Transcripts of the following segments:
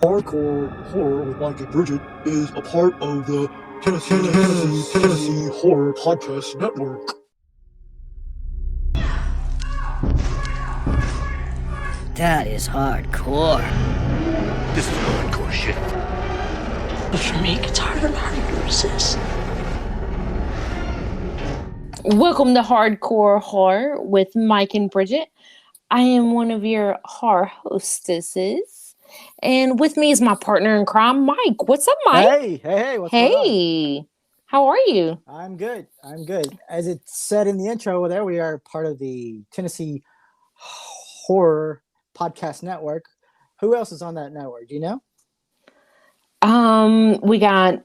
Hardcore Horror with Mike and Bridget is a part of the Tennessee Horror Podcast Network. That is hardcore. This is hardcore shit. But for me, it's harder and harder to resist. Welcome to Hardcore Horror with Mike and Bridget. I am one of your horror hostesses. And with me is my partner in crime, Mike. What's up, Mike? Hey, what's going on? How are you? I'm good. As it said in the intro over there, we are part of the Tennessee Horror Podcast Network. Who else is on that network? Do you know? We got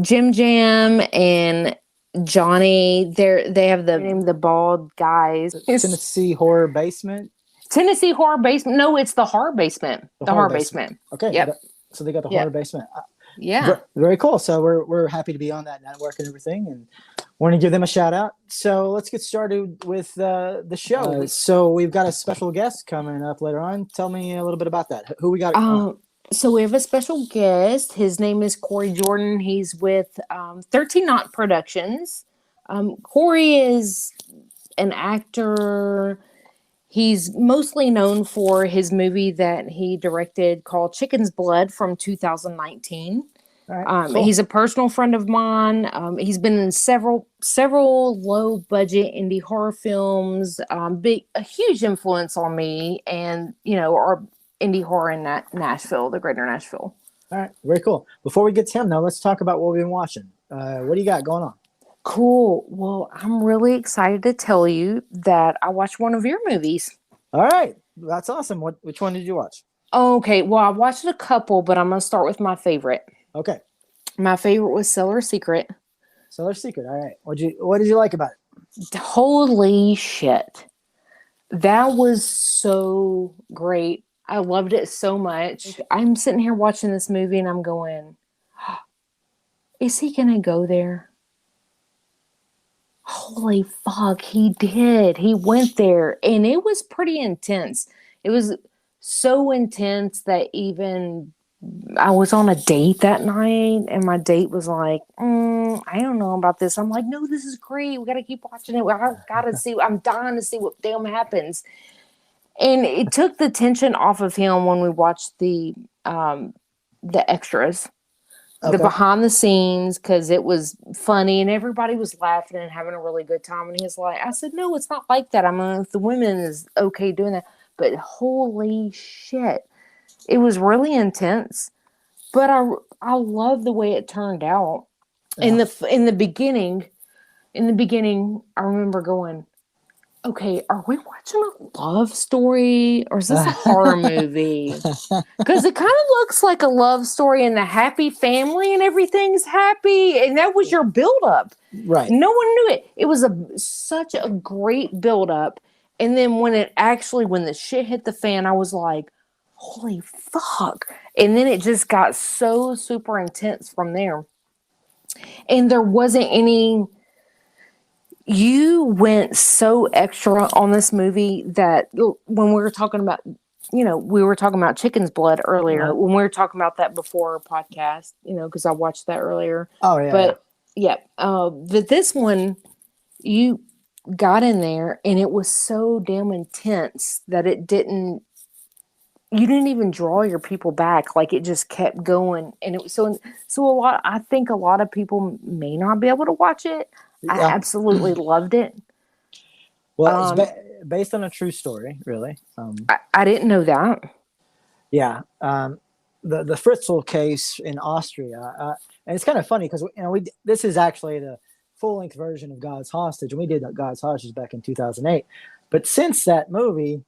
Jim Jam and Johnny. They have the bald guys. Tennessee Horror Basement. Tennessee Horror Basement. No, it's the Horror Basement. The Horror Basement. Okay. Yep. So they got the Horror Basement. Yeah. Very cool. So we're happy to be on that network and everything, and want to give them a shout out. So let's get started with the show. So we've got a special guest coming up later on. Tell me a little bit about that. Who we got? So we have a special guest. His name is Korey Jordan. He's with 13 Knot Productions. Korey is an actor. He's mostly known for his movie that he directed called Chicken's Blood from 2019. Cool. He's a personal friend of mine. He's been in several low budget indie horror films. A huge influence on me, and our indie horror in Nashville, the greater Nashville. All right, very cool. Before we get to him, now let's talk about what we've been watching. What do you got going on? Cool. Well, I'm really excited to tell you that I watched one of your movies. All right, that's awesome. Which one did you watch? Okay, well, I watched a couple, but I'm gonna start with my favorite. Okay. My favorite was Cellar Secret. Cellar Secret. All right. What did you like about it? Holy shit. That was so great. I loved it so much. I'm sitting here watching this movie and I'm going, is he going to go there? Holy fuck, he did. He went there, and it was pretty intense. It was so intense that even I was on a date that night, and my date was like, I don't know about this. I'm like, no, this is great. We got to keep watching it. I got to see. I'm dying to see what damn happens. And it took the tension off of him when we watched the extras, the behind the scenes, because it was funny and everybody was laughing and having a really good time. And he was like, I said, no, it's not like that. I mean, if the women is okay doing that, but holy shit. It was really intense, but I love the way it turned out. Yeah. In the beginning, I remember going, okay, are we watching a love story or is this a horror movie? Because it kind of looks like a love story and a happy family and everything's happy, and that was your buildup. Right. No one knew it. It was such a great buildup, and then when the shit hit the fan, I was like, holy fuck. And then it just got so super intense from there. And there wasn't any, you went so extra on this movie that when we were talking about, we were talking about Chicken's Blood earlier, right. When we were talking about that before our podcast, because I watched that earlier. Oh, yeah. But but this one, you got in there and it was so damn intense that you didn't even draw your people back. Like, it just kept going. And it was so I think a lot of people may not be able to watch it. Yeah. I absolutely loved it. Well, it's based on a true story, really. I didn't know that. Yeah. The Fritzl case in Austria. And it's kind of funny because, this is actually the full-length version of God's Hostage. And we did God's Hostage back in 2008. But since that movie,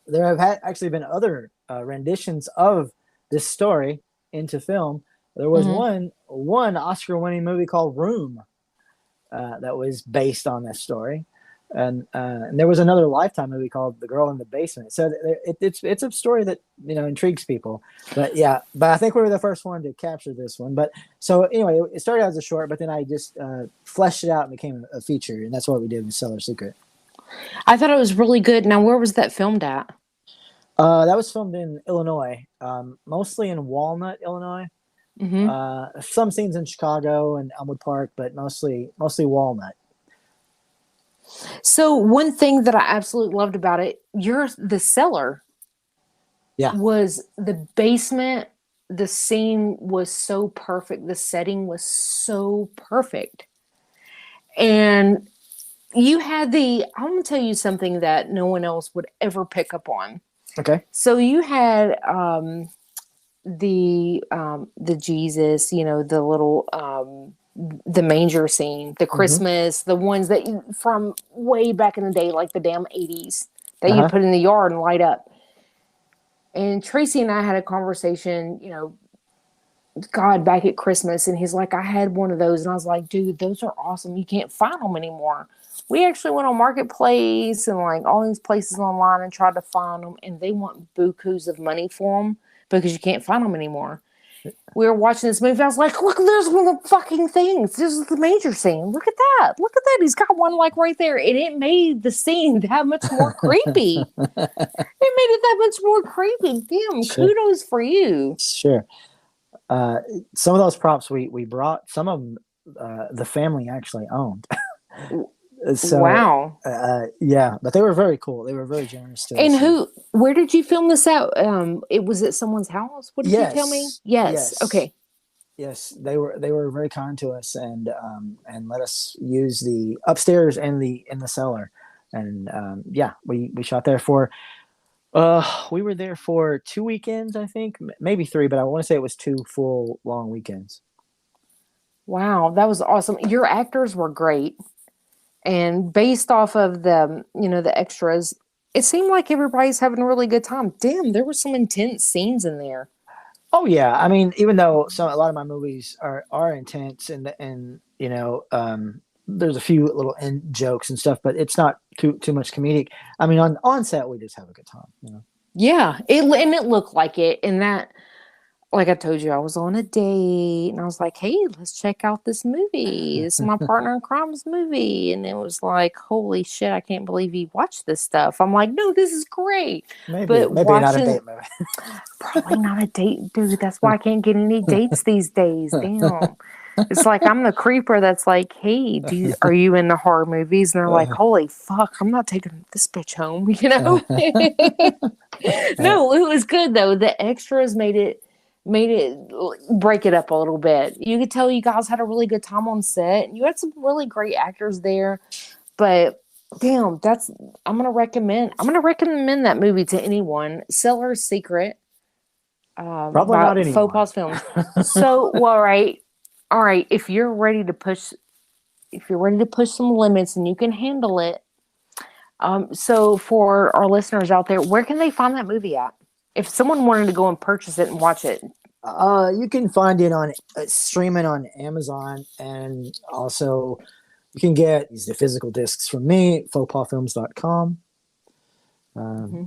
there have actually been other renditions of this story into film. There was one Oscar-winning movie called Room that was based on this story, and there was another Lifetime movie called The Girl in the Basement. So it's a story that intrigues people. But I think we were the first one to capture this one. But so anyway, it started as a short, but then I just fleshed it out and became a feature, and that's what we did with Cellar Secret. I thought it was really good. Now, where was that filmed at? That was filmed in Illinois, mostly in Walnut, Illinois. Some scenes in Chicago and Elmwood Park, but mostly Walnut. So one thing that I absolutely loved about it, the cellar. Yeah. Was the basement. The scene was so perfect. The setting was so perfect. And you had I'm going to tell you something that no one else would ever pick up on. Okay. So you had the Jesus, the little the manger scene, the Christmas, the ones that from way back in the day, like the damn 80s that you put in the yard and light up. And Tracy and I had a conversation, God, back at Christmas, and he's like, I had one of those, and I was like, dude, those are awesome. You can't find them anymore. We actually went on Marketplace and like all these places online and tried to find them, and they want bukus of money for them because you can't find them anymore. We were watching this movie. I was like, look, there's one of the fucking things. This is the major scene. Look at that. Look at that. He's got one like right there. And it made the scene that much more creepy. It made it that much more creepy. Damn, Sure. Kudos for you. Sure. Some of those props we brought, some of them the family actually owned. So, wow. Yeah, but they were very cool. They were very generous to us. And where did you film this out? It was at someone's house. What did you tell me? Yes. Okay. Yes, they were very kind to us and let us use the upstairs and in the cellar. And we shot there for we were there for 2 weekends, I think, maybe 3, but I want to say it was 2 full long weekends. Wow, that was awesome. Your actors were great. And based off of the extras, it seemed like everybody's having a really good time. Damn, there were some intense scenes in there. Oh yeah, I mean, even though a lot of my movies are intense and there's a few little in jokes and stuff, but it's not too much comedic. I mean, on set we just have a good time. Yeah, it looked like it, and that. Like I told you, I was on a date and I was like, hey, let's check out this movie. This is my partner in crime's movie. And it was like, holy shit, I can't believe you watched this stuff. I'm like, no, this is great. Maybe not a date movie. Probably not a date, dude. That's why I can't get any dates these days. Damn. It's like I'm the creeper that's like, hey, are you into horror movies? And they're like, holy fuck, I'm not taking this bitch home, No, it was good though. The extras made it break it up a little bit. You could tell you guys had a really good time on set. You had some really great actors there, but damn, I'm gonna recommend that movie to anyone. Cellar Secret, probably not anyone. Faux Pause Films. So, well, all right. If you're ready to push some limits and you can handle it. So for our listeners out there, where can they find that movie at? If someone wanted to go and purchase it and watch it, you can find it on streaming on Amazon, and also you can get the physical discs from me, fauxpasfilms.com.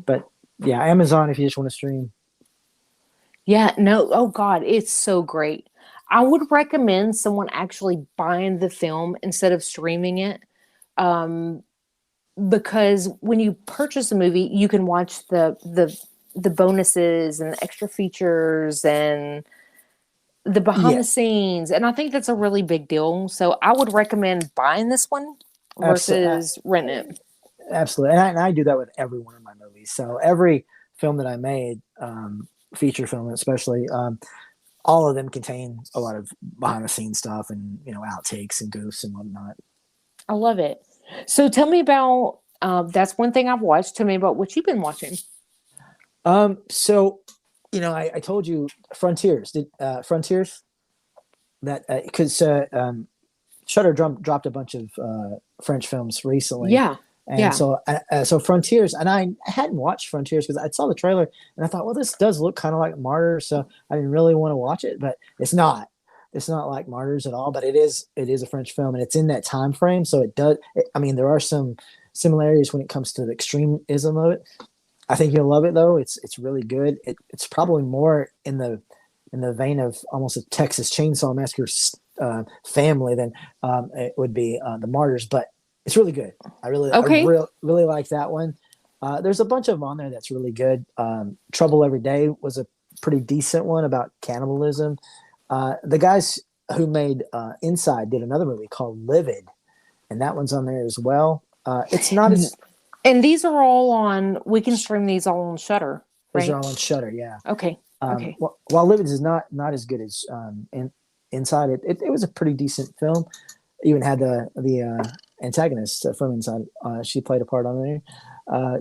But yeah, Amazon if you just want to stream. Yeah, no, oh God, it's so great. I would recommend someone actually buying the film instead of streaming it. Because when you purchase a movie, you can watch the bonuses and the extra features and the behind the scenes. And I think that's a really big deal. So I would recommend buying this one versus renting it. Absolutely. And I do that with every one of my movies. So every film that I made, feature film especially, all of them contain a lot of behind the scenes stuff and, outtakes and goofs and whatnot. I love it. So tell me about, that's one thing I've watched. Tell me about what you've been watching. So, I told you Frontiers. Frontiers? That because Shudder dropped a bunch of French films recently. Yeah. And so Frontiers, and I hadn't watched Frontiers because I saw the trailer and I thought, well, this does look kind of like Martyrs, so I didn't really want to watch it, but it's not. It's not like Martyrs at all, but it is a French film and it's in that time frame, so it does. There are some similarities when it comes to the extremism of it. I think you'll love it though. It's really good. It's probably more in the vein of almost a Texas Chainsaw Massacre family than it would be the Martyrs, but it's really good. I really like that one. There's a bunch of them on there that's really good. Trouble Every Day was a pretty decent one about cannibalism. The guys who made Inside did another movie called Livid, and that one's on there as well. It's not as... And these are all on, we can stream these all on Shudder, right? These are all on Shudder, yeah. Okay. Okay. While Livid is not as good as Inside, it was a pretty decent film. Even had the antagonist from Inside. She played a part on there.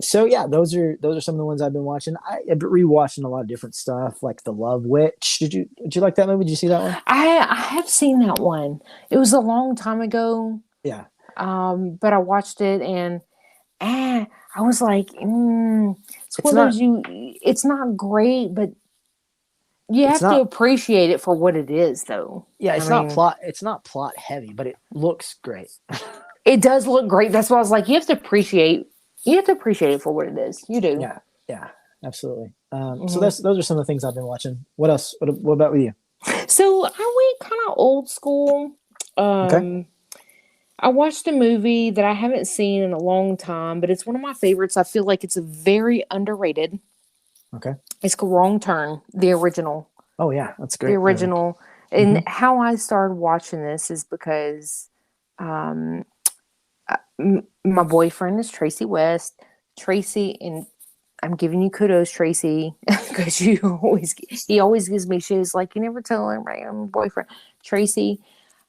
So yeah, those are some of the ones I've been watching. I've been rewatching a lot of different stuff, like The Love Witch. Did you like that movie? Did you see that one? I have seen that one. It was a long time ago. Yeah. But I watched it and I was like, it's not great, but you have to appreciate it for what it is, though. Yeah, it's not plot heavy, but it looks great. It does look great. That's why I was like, you have to appreciate it for what it is. You do. Yeah, absolutely. So those are some of the things I've been watching. What else? What about with you? So I went kind of old school. Okay. I watched a movie that I haven't seen in a long time, but it's one of my favorites. I feel like it's a very underrated. Okay. It's called Wrong Turn, the original. Oh yeah, that's great. The original. And how I started watching this is because my boyfriend is Tracy West. Tracy, and I'm giving you kudos, Tracy, because he always gives me shoes. Like, you never tell him, right? I'm a boyfriend. Tracy,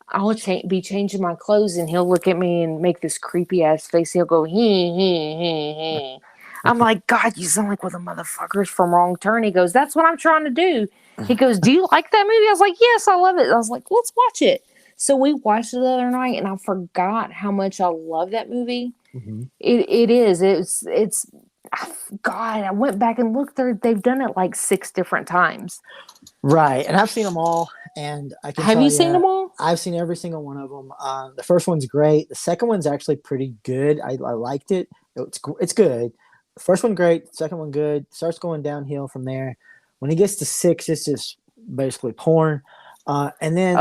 I'll be changing my clothes, and he'll look at me and make this creepy ass face. He'll go, he. I'm like, God, you sound like one of the motherfuckers from Wrong Turn. He goes, that's what I'm trying to do. He goes, do you like that movie? I was like, yes, I love it. I was like, let's watch it. So we watched it the other night, and I forgot how much I love that movie. Mm-hmm. It's God, I went back and looked there. They've done it like 6 different times. Right. And I've seen them all. And I can Have you seen them all? I've seen every single one of them. The first one's great. The second one's actually pretty good. I liked it. It's good. The first one great. The second one good. Starts going downhill from there. When he gets to 6, it's just basically porn. And then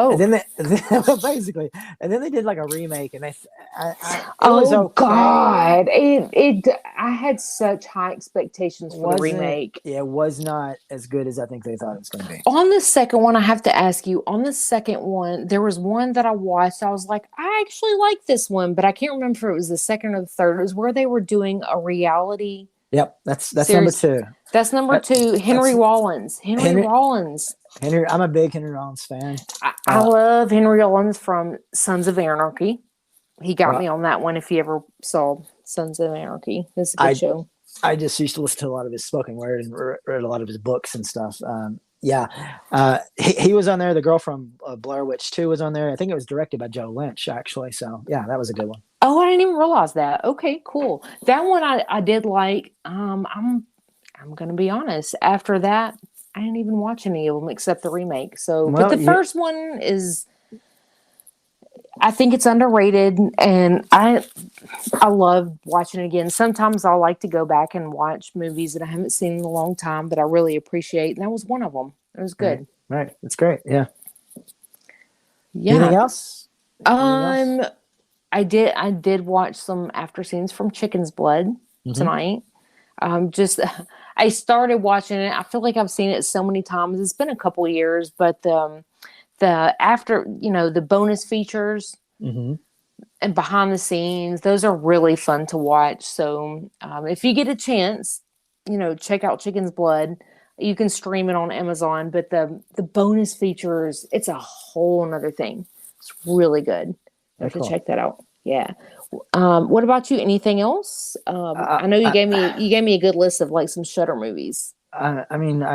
basically, and then they did like a remake, and God, I had such high expectations for the remake. Yeah, it was not as good as I think they thought it was going to be. On the second one, I have to ask you. On the second one, there was one that I watched. I was like, I actually like this one, but I can't remember if it was the second or the third. It was where they were doing a reality. Yep, that's series. Number 2. That's number 2. Henry Rollins. Henry Rollins. I'm a big Henry Rollins fan. I love Henry Rollins from Sons of Anarchy. He got me on that one. If you ever saw Sons of Anarchy, it's a good show. I just used to listen to a lot of his spoken word and read a lot of his books and stuff. He was on there. The girl from Blair Witch 2 was on there. I think it was directed by Joe Lynch, actually. So yeah, that was a good one. Oh, I didn't even realize that. Okay, cool. That one I did like. I'm going to be honest. After that, I didn't even watch any of them except the remake. So, but the first one is, I think it's underrated, and I love watching it again. Sometimes I like to go back and watch movies that I haven't seen in a long time that I really appreciate, and that was one of them. It was good. Right. It's great. Yeah. Yeah. Anything else? I did watch some after scenes from Chicken's Blood tonight. I started watching it. I feel like I've seen it so many times. It's been a couple of years, but the after, the bonus features and behind the scenes, those are really fun to watch. So if you get a chance, check out Chicken's Blood. You can stream it on Amazon, but the bonus features, it's a whole nother thing. It's really good. You have to check that out. Yeah. What about you? Anything else? I know you gave me a good list of like some Shudder movies. I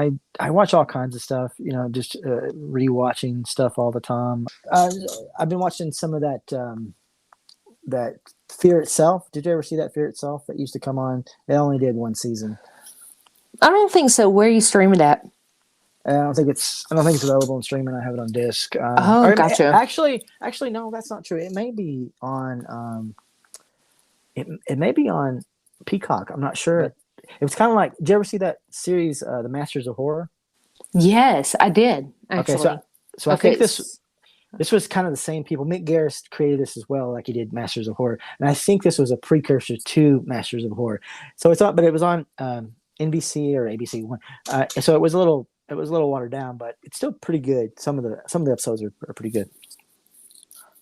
watch all kinds of stuff, just rewatching stuff all the time. I've been watching some of that Fear Itself. Did you ever see that Fear Itself that used to come on? It only did 1 season. I don't think so. Where are you streaming it at? I don't think it's available on streaming. I have it on disc. Gotcha. Actually, no, that's not true. It may be on. It may be on Peacock. I'm not sure. It was kind of like. Did you ever see that series, The Masters of Horror? Yes, I did. Actually. Okay, so I think This was kind of the same people. Mick Garris created this as well, like he did Masters of Horror, and I think this was a precursor to Masters of Horror. So it's on, but it was on NBC or ABC One. So it was a little watered down, but it's still pretty good. Some of the episodes are pretty good.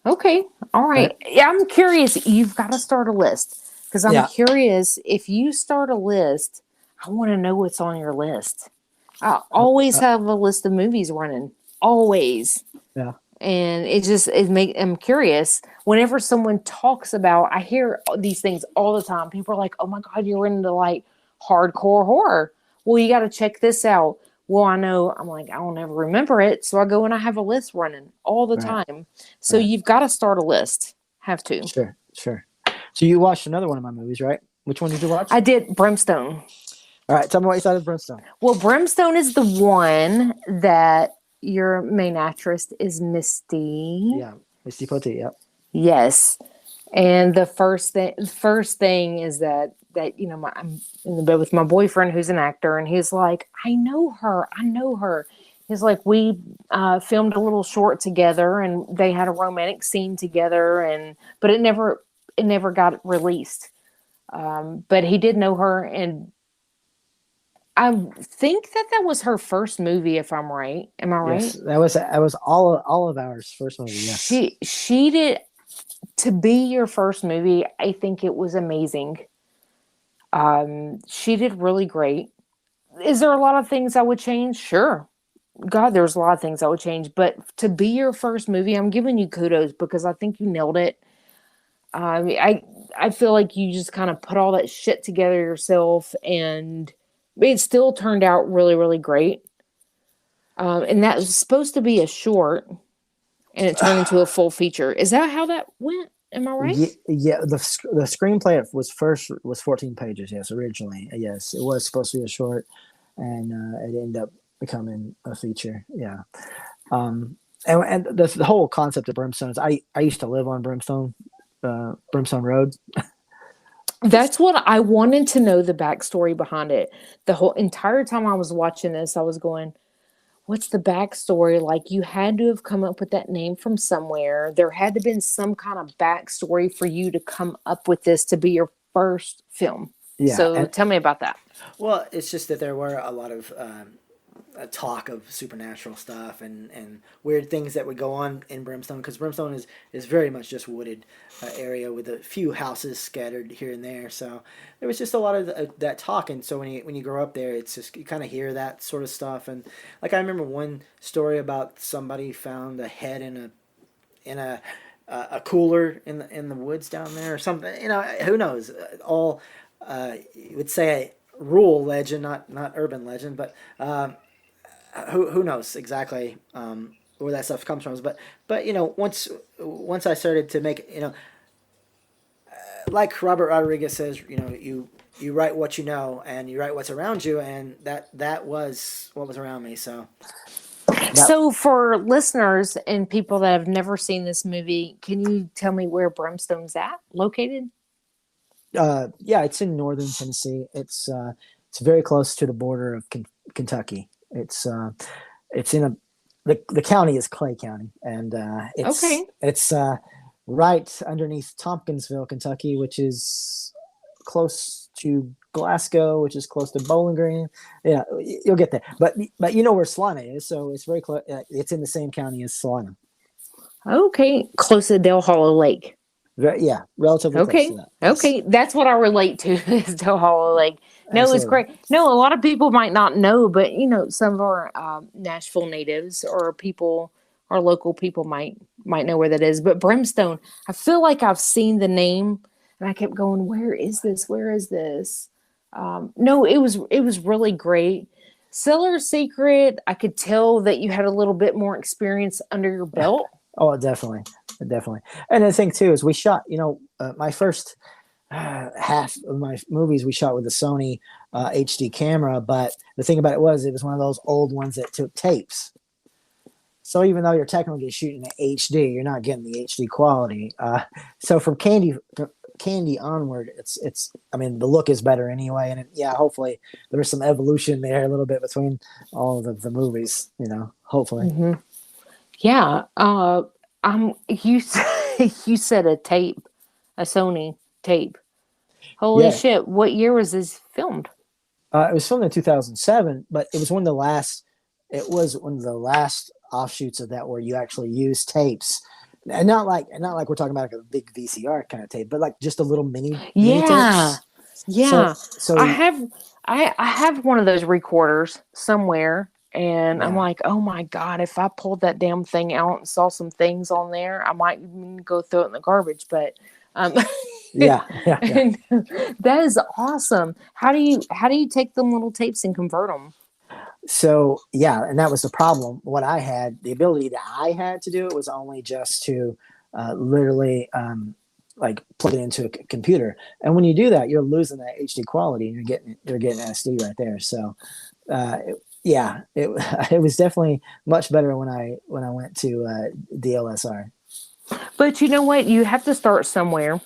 Okay, all right. Yeah, I'm curious. You've got to start a list because I'm curious. If you start a list, I want to know what's on your list. I always have a list of movies running. Always. Yeah. And I'm curious. Whenever someone talks about, I hear these things all the time. People are like, "Oh my God, you're into like hardcore horror. Well, you got to check this out." Well, I know. I'm like, I will never remember it, so I go and I have a list running all the time. So you've got to start a list. Have to. Sure. So you watched another one of my movies, right? Which one did you watch? I did Brimstone. All right, tell me what you thought of Brimstone. Well, Brimstone is the one that your main actress is Misty. Yeah, Misty Potti. Yep. Yes, and the first thing is that I'm in the bed with my boyfriend who's an actor, and he's like, I know her. He's like, we filmed a little short together, and they had a romantic scene together, but it never got released. But he did know her, and I think that was her first movie, if I'm right. Am I right? Yes, that was all of ours first movie. Yes. She did. To be your first movie, I think it was amazing. She did really great. Is there a lot of things I would change? Sure. God, there's a lot of things I would change. But to be your first movie, I'm giving you kudos because I think you nailed it. I feel like you just kind of put all that shit together yourself, and it still turned out really, really great. And that was supposed to be a short, and it turned into a full feature. Is that how that went? Am I right? Yeah. The screenplay was 14 pages. Yes, originally. Yes, it was supposed to be a short, and it ended up becoming a feature. Yeah. And the whole concept of Brimstone is I used to live on Brimstone Road. That's what I wanted to know, the backstory behind it. The whole entire time I was watching this, I was going, what's the backstory? Like, you had to have come up with that name from somewhere. There had to have been some kind of backstory for you to come up with this to be your first film. Yeah. So tell me about that. Well, it's just that there were a lot of talk of supernatural stuff and weird things that would go on in Brimstone, because Brimstone is very much just wooded area with a few houses scattered here and there. So there was just a lot of that talk, and so when you grow up there, it's just you kind of hear that sort of stuff. And like I remember one story about somebody found a head in a cooler in the woods down there or something. You know, who knows? All you would say a rural legend, not urban legend, but. Who knows exactly where that stuff comes from? But you know, once I started to make, you know, like Robert Rodriguez says, you know, you write what you know and you write what's around you, and that was what was around me. So for listeners and people that have never seen this movie, can you tell me where Brimstone's located? Yeah, it's in northern Tennessee. It's very close to the border of Kentucky. It's in the county is Clay County, and it's right underneath Tompkinsville, Kentucky, which is close to Glasgow, which is close to Bowling Green. Yeah, you'll get there. But you know where Salina is, so it's very close. It's in the same county as Salina. Okay, close to Del Hollow Lake. Yeah, relatively close to that. Yes. Okay, that's what I relate to is Del Hollow Lake. No, Absolutely. It's great. No, a lot of people might not know, but you know, some of our Nashville natives or local people might know where that is. But Brimstone, I feel like I've seen the name, and I kept going, "Where is this? Where is this?" No, it was really great. Cellar Secret, I could tell that you had a little bit more experience under your belt. Oh, definitely. And the thing too is we shot. You know, my first. Half of my movies we shot with a Sony HD camera, but the thing about it was one of those old ones that took tapes. So even though you're technically shooting in HD, you're not getting the HD quality. So from Candy onward, it's. I mean, the look is better anyway, and hopefully there's some evolution there a little bit between all of the movies. You know, hopefully. Mm-hmm. Yeah. You you said a tape, a Sony tape. Holy Yeah. shit! What year was this filmed? It was filmed in 2007, but it was one of the last. It was one of the last offshoots of that where you actually use tapes, and not like we're talking about like a big VCR kind of tape, but like just a little mini Yeah, tapes. yeah. So I have I have one of those recorders somewhere, and I'm yeah, like, oh my god, if I pulled that damn thing out and saw some things on there, I might go throw it in the garbage. But um, yeah, yeah, yeah. and that is awesome. How do you take them little tapes and convert them? So yeah, and that was the problem. What I had, the ability that I had to do it was only just to literally like plug it into a computer. And when you do that, you're losing that HD quality, and you're getting SD right there. So yeah, it it was definitely much better when I went to DLSR. But you know what? You have to start somewhere.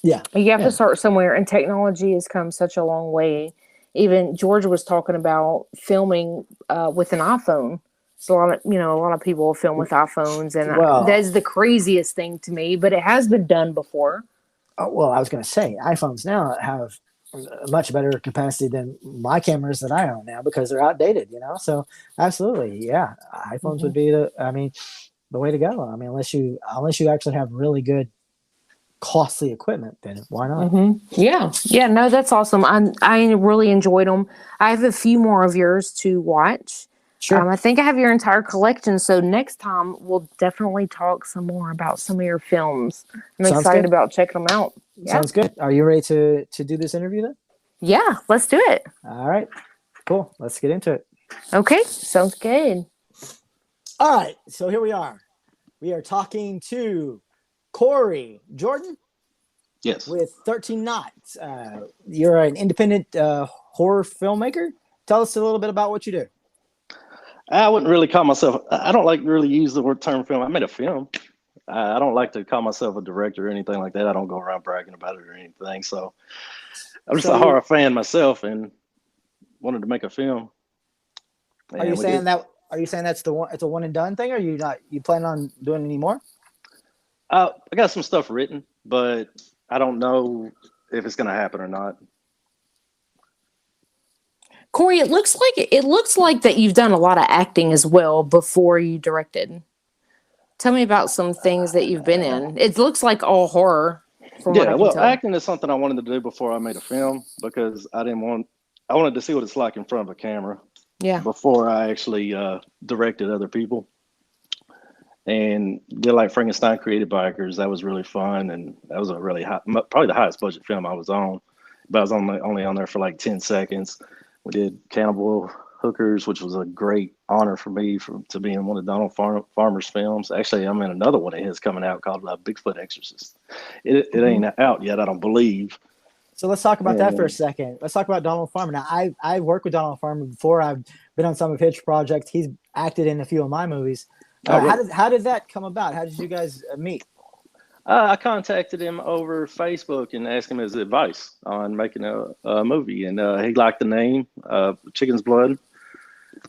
Yeah, You have yeah. to start somewhere, and technology has come such a long way. Even George was talking about filming with an iPhone. So a lot of people film with iPhones, and Well, that's the craziest thing to me. But it has been done before. well, I was going to say iPhones now have a much better capacity than my cameras that I own now because they're outdated. So absolutely, yeah, iPhones would be the way to go. I mean, unless you actually have really good costly equipment, then why not? Yeah, yeah. No, that's awesome. I really enjoyed them. I have a few more of yours to watch. Sure. I think I have your entire collection. So next time we'll definitely talk some more about some of your films. I'm Sounds excited good. about checking them out. Yeah. Sounds good. Are you ready to do this interview then? Yeah, let's do it. All right. Cool. Let's get into it. Okay, sounds good. All right. So here we are. We are talking to Korey Jordan Yes. with 13 Knots. You're an independent horror filmmaker. Tell us a little bit about what you do. I wouldn't really call myself, I don't like really use the word term film. I made a film. I don't like to call myself a director or anything like that. I don't go around bragging about it or anything. So I'm just So a horror fan myself and wanted to make a film. Are you saying that's the one? It's a one and done thing? Or you plan on doing any more? I got some stuff written, but I don't know if it's going to happen or not. Korey, it looks like that you've done a lot of acting as well before you directed. Tell me about some things that you've been in. It looks like all horror, from what I can tell. Acting is something I wanted to do before I made a film because I wanted to see what it's like in front of a camera. Yeah. Before I actually directed other people. And did like Frankenstein Created Bikers. That was really fun. And that was a really probably the highest budget film I was on. But I was only on there for like 10 seconds. We did Cannibal Hookers, which was a great honor for me to be in one of Donald Farmer's films. Actually, I'm in another one of his coming out called Bigfoot Exorcist. It ain't out yet, I don't believe. So let's talk about that for a second. Let's talk about Donald Farmer. Now, I've worked with Donald Farmer before. I've been on some of his projects. He's acted in a few of my movies. How did that come about? How did you guys meet? I contacted him over Facebook and asked him his advice on making a movie. And he liked the name, Chicken's Blood.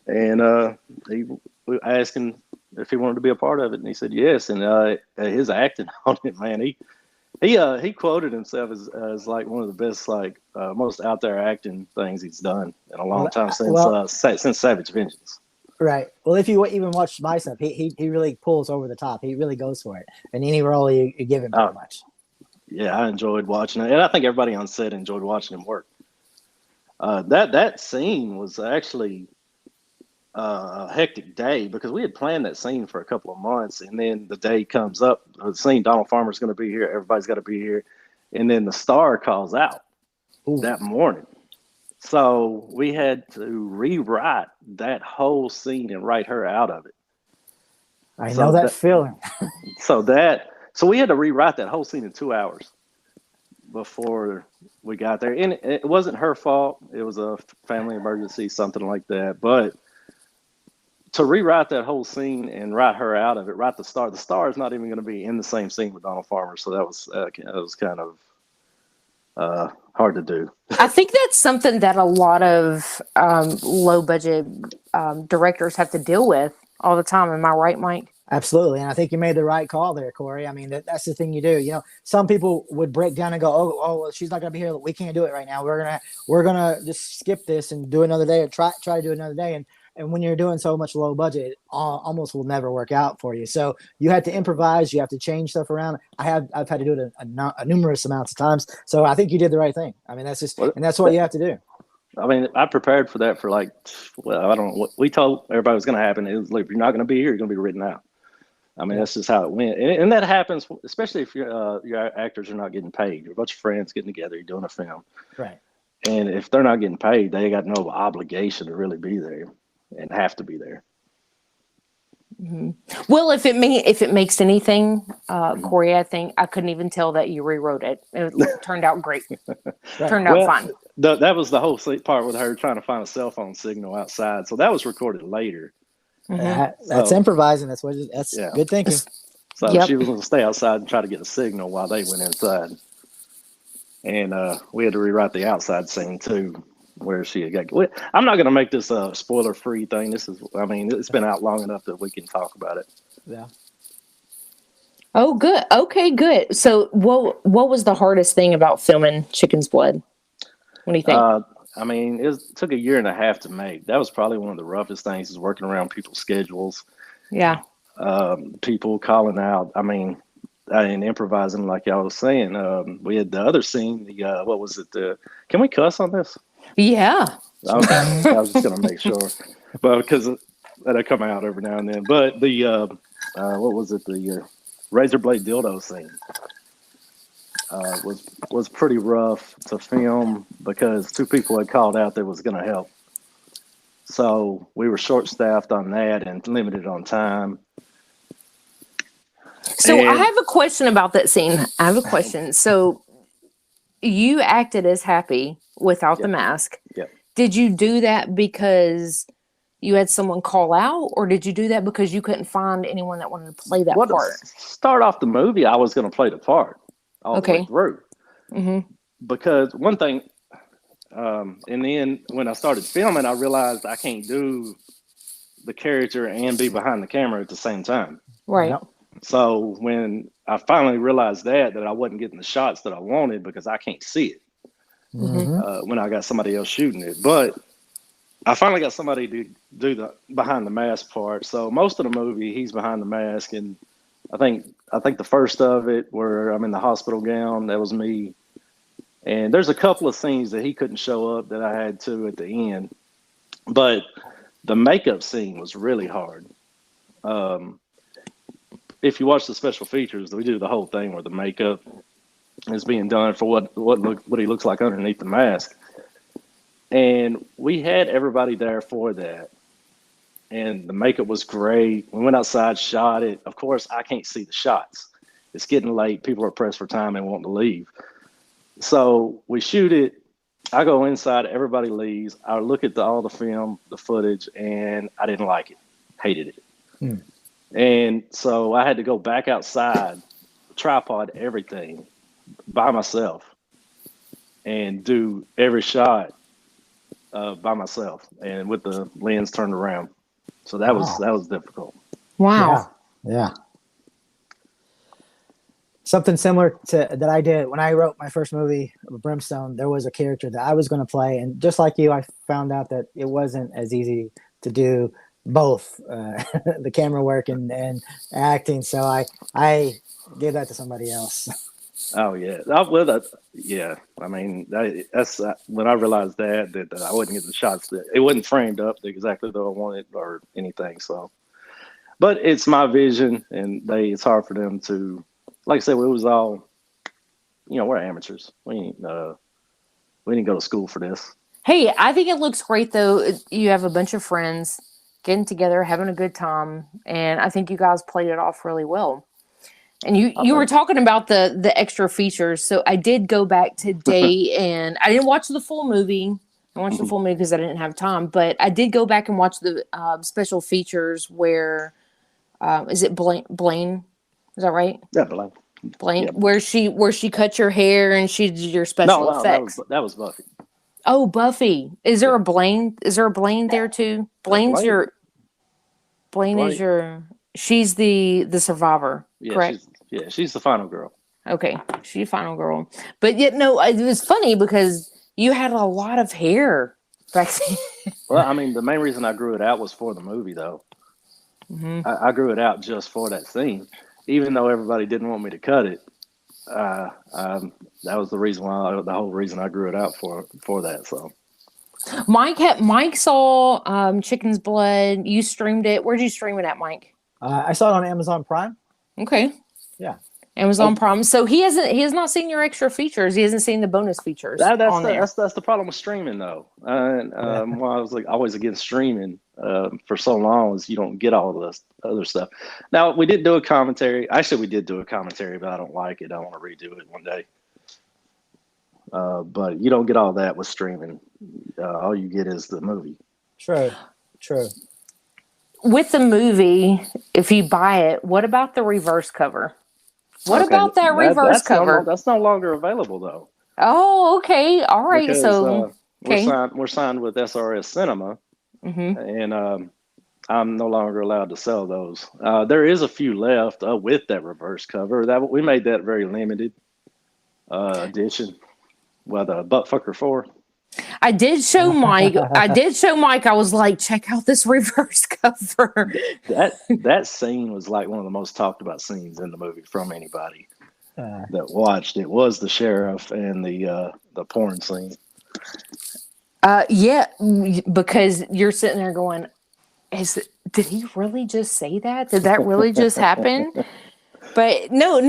And we asked him if he wanted to be a part of it. And he said yes. And his acting on it, man, he quoted himself as like one of the best, like most out there acting things he's done in a long time since Savage Vengeance. Right. Well, if you even watch my stuff, he really pulls over the top. He really goes for it. And any role you give him, pretty much. Yeah, I enjoyed watching it, and I think everybody on set enjoyed watching him work. That scene was actually a hectic day because we had planned that scene for a couple of months, and then the day comes up, the scene, Donald Farmer's going to be here, everybody's got to be here, and then the star calls out that morning. So we had to rewrite that whole scene and write her out of it. I know that feeling. So we had to rewrite that whole scene in 2 hours before we got there. And it wasn't her fault. It was a family emergency, something like that. But to rewrite that whole scene and write her out of it, write the star is not even going to be in the same scene with Donald Farmer. So that was kind of hard to do. I think that's something that a lot of low budget directors have to deal with all the time. Am I right, Mike? Absolutely, and I think you made the right call there, Corey. I mean, that's the thing you do. You know, some people would break down and go, well, she's not going to be here. We can't do it right now. We're gonna just skip this and do another day, or try to do another day." And when you're doing so much low budget, it almost will never work out for you. So you have to improvise. You have to change stuff around. I've had to do it a numerous amounts of times. So I think you did the right thing. I mean, that's what you have to do. I mean, I prepared for that for I don't know what we told everybody was going to happen. It was like, if you're not going to be here, you're going to be written out. I mean, that's just how it went. And that happens, especially if your actors are not getting paid. You're a bunch of friends getting together, you're doing a film. Right. And if they're not getting paid, they got no obligation to really be there and have to be there. Mm-hmm. Well, if it makes anything, Corey, I think I couldn't even tell that you rewrote it. It turned out great. Turned out fine. That was the whole part with her trying to find a cell phone signal outside. So that was recorded later. Mm-hmm. That's improvising. That's good thinking. So she was going to stay outside and try to get a signal while they went inside. And we had to rewrite the outside scene too, where she had got. I'm not going to make this a spoiler-free thing. It's been out long enough that we can talk about it. Yeah. Oh, good. Okay, good. So, what was the hardest thing about filming Chicken's Blood? What do you think? It took 1.5 years to make. That was probably one of the roughest things, is working around people's schedules. Yeah. People calling out. And improvising, like y'all was saying. We had the other scene. What was it? Can we cuss on this? Yeah. Okay. I was just gonna make sure, but because that'll come out every now and then. But the what was it? The razor blade dildo scene was pretty rough to film because 2 people had called out that was gonna help. So we were short staffed on that and limited on time. So I have a question about that scene. I have a question. So you acted as Happy without the mask. Yeah. Did you do that because you had someone call out, or did you do that because you couldn't find anyone that wanted to play that part? To start off the movie, I was going to play the part all the way through. Mm-hmm. Because one thing, and then when I started filming, I realized I can't do the character and be behind the camera at the same time. Right. Yep. So when I finally realized that I wasn't getting the shots that I wanted because I can't see it when I got somebody else shooting it. But I finally got somebody to do the behind the mask part. So most of the movie, he's behind the mask. And I think the first of it, where I'm in the hospital gown, that was me. And there's a couple of scenes that he couldn't show up that I had to at the end. But the makeup scene was really hard. If you watch the special features, we do the whole thing where the makeup is being done for what he looks like underneath the mask. And we had everybody there for that. And the makeup was great. We went outside, shot it. Of course, I can't see the shots. It's getting late. People are pressed for time and want to leave. So we shoot it. I go inside. Everybody leaves. I look at all the film, the footage, and I didn't like it. Hated it. And so I had to go back outside, tripod everything by myself, and do every shot by myself, and with the lens turned around. So that was difficult. Wow. Yeah. Something similar to that I did when I wrote my first movie, Brimstone. There was a character that I was going to play, and just like you, I found out that it wasn't as easy to do both the camera work and acting. So I gave that to somebody else. Oh yeah, yeah. That's when I realized that I wouldn't get the shots, that it wasn't framed up exactly the way I wanted or anything. So, but it's my vision, and it's hard for them to, like I said, it was all, we're amateurs. We didn't go to school for this. Hey, I think it looks great though. You have a bunch of friends getting together, having a good time, and I think you guys played it off really well. And you were talking about the extra features, so I did go back today, and I didn't watch the full movie. I watched the full movie because I didn't have time, but I did go back and watch the special features where is it Blaine? Is that right? Yeah, Blaine. Blaine, Yeah. where she cut your hair and she did your special effects. That was Buffy. Oh, Buffy. Is there a Blaine? Is there a Blaine there too? Blaine is your She's the survivor, Yeah, correct? she's the final girl. Okay, she's final girl. But yet, no, it was funny because you had a lot of hair back then. Well, I mean, the main reason I grew it out was for the movie, though. Mm-hmm. I grew it out just for that scene, even though everybody didn't want me to cut it. That was the reason why, the whole reason I grew it out for that. So, Mike saw Chicken's Blood. You streamed it. Where'd you stream it at, Mike? I saw it on Amazon Prime. Okay. Yeah. Amazon Prime. So he has not seen your extra features. He hasn't seen the bonus features. That's the problem with streaming, though. Why I was like always against streaming for so long is you don't get all of this other stuff. Now we did do a commentary. Actually, we did do a commentary, but I don't like it. I want to redo it one day. But you don't get all that with streaming. All you get is the movie. True. With the movie, if you buy it, what about the reverse cover? What about that reverse cover? That's no longer available, though. Oh, okay. All right. Because, so we're signed with SRS Cinema, and I'm no longer allowed to sell those. There is a few left with that reverse cover. That we made that very limited edition with a Buttfucker 4. I did show Mike. I was like, check out this reverse cover. That scene was like one of the most talked about scenes in the movie from anybody that watched. It was the sheriff and the porn scene. Yeah, because you're sitting there going, did he really just say that? Did that really just happen? But no,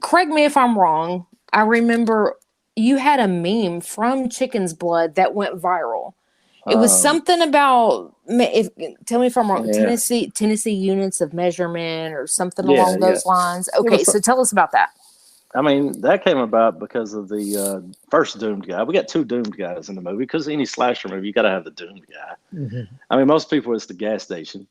correct me if I'm wrong. I remember you had a meme from Chicken's Blood that went viral. It was something about, tell me if I'm wrong, Tennessee units of measurement or something along those lines. Okay, so tell us about that. I mean, that came about because of the first Doomed guy. We got 2 Doomed guys in the movie because any slasher movie, you got to have the Doomed guy. Mm-hmm. I mean, most people, it's the gas station.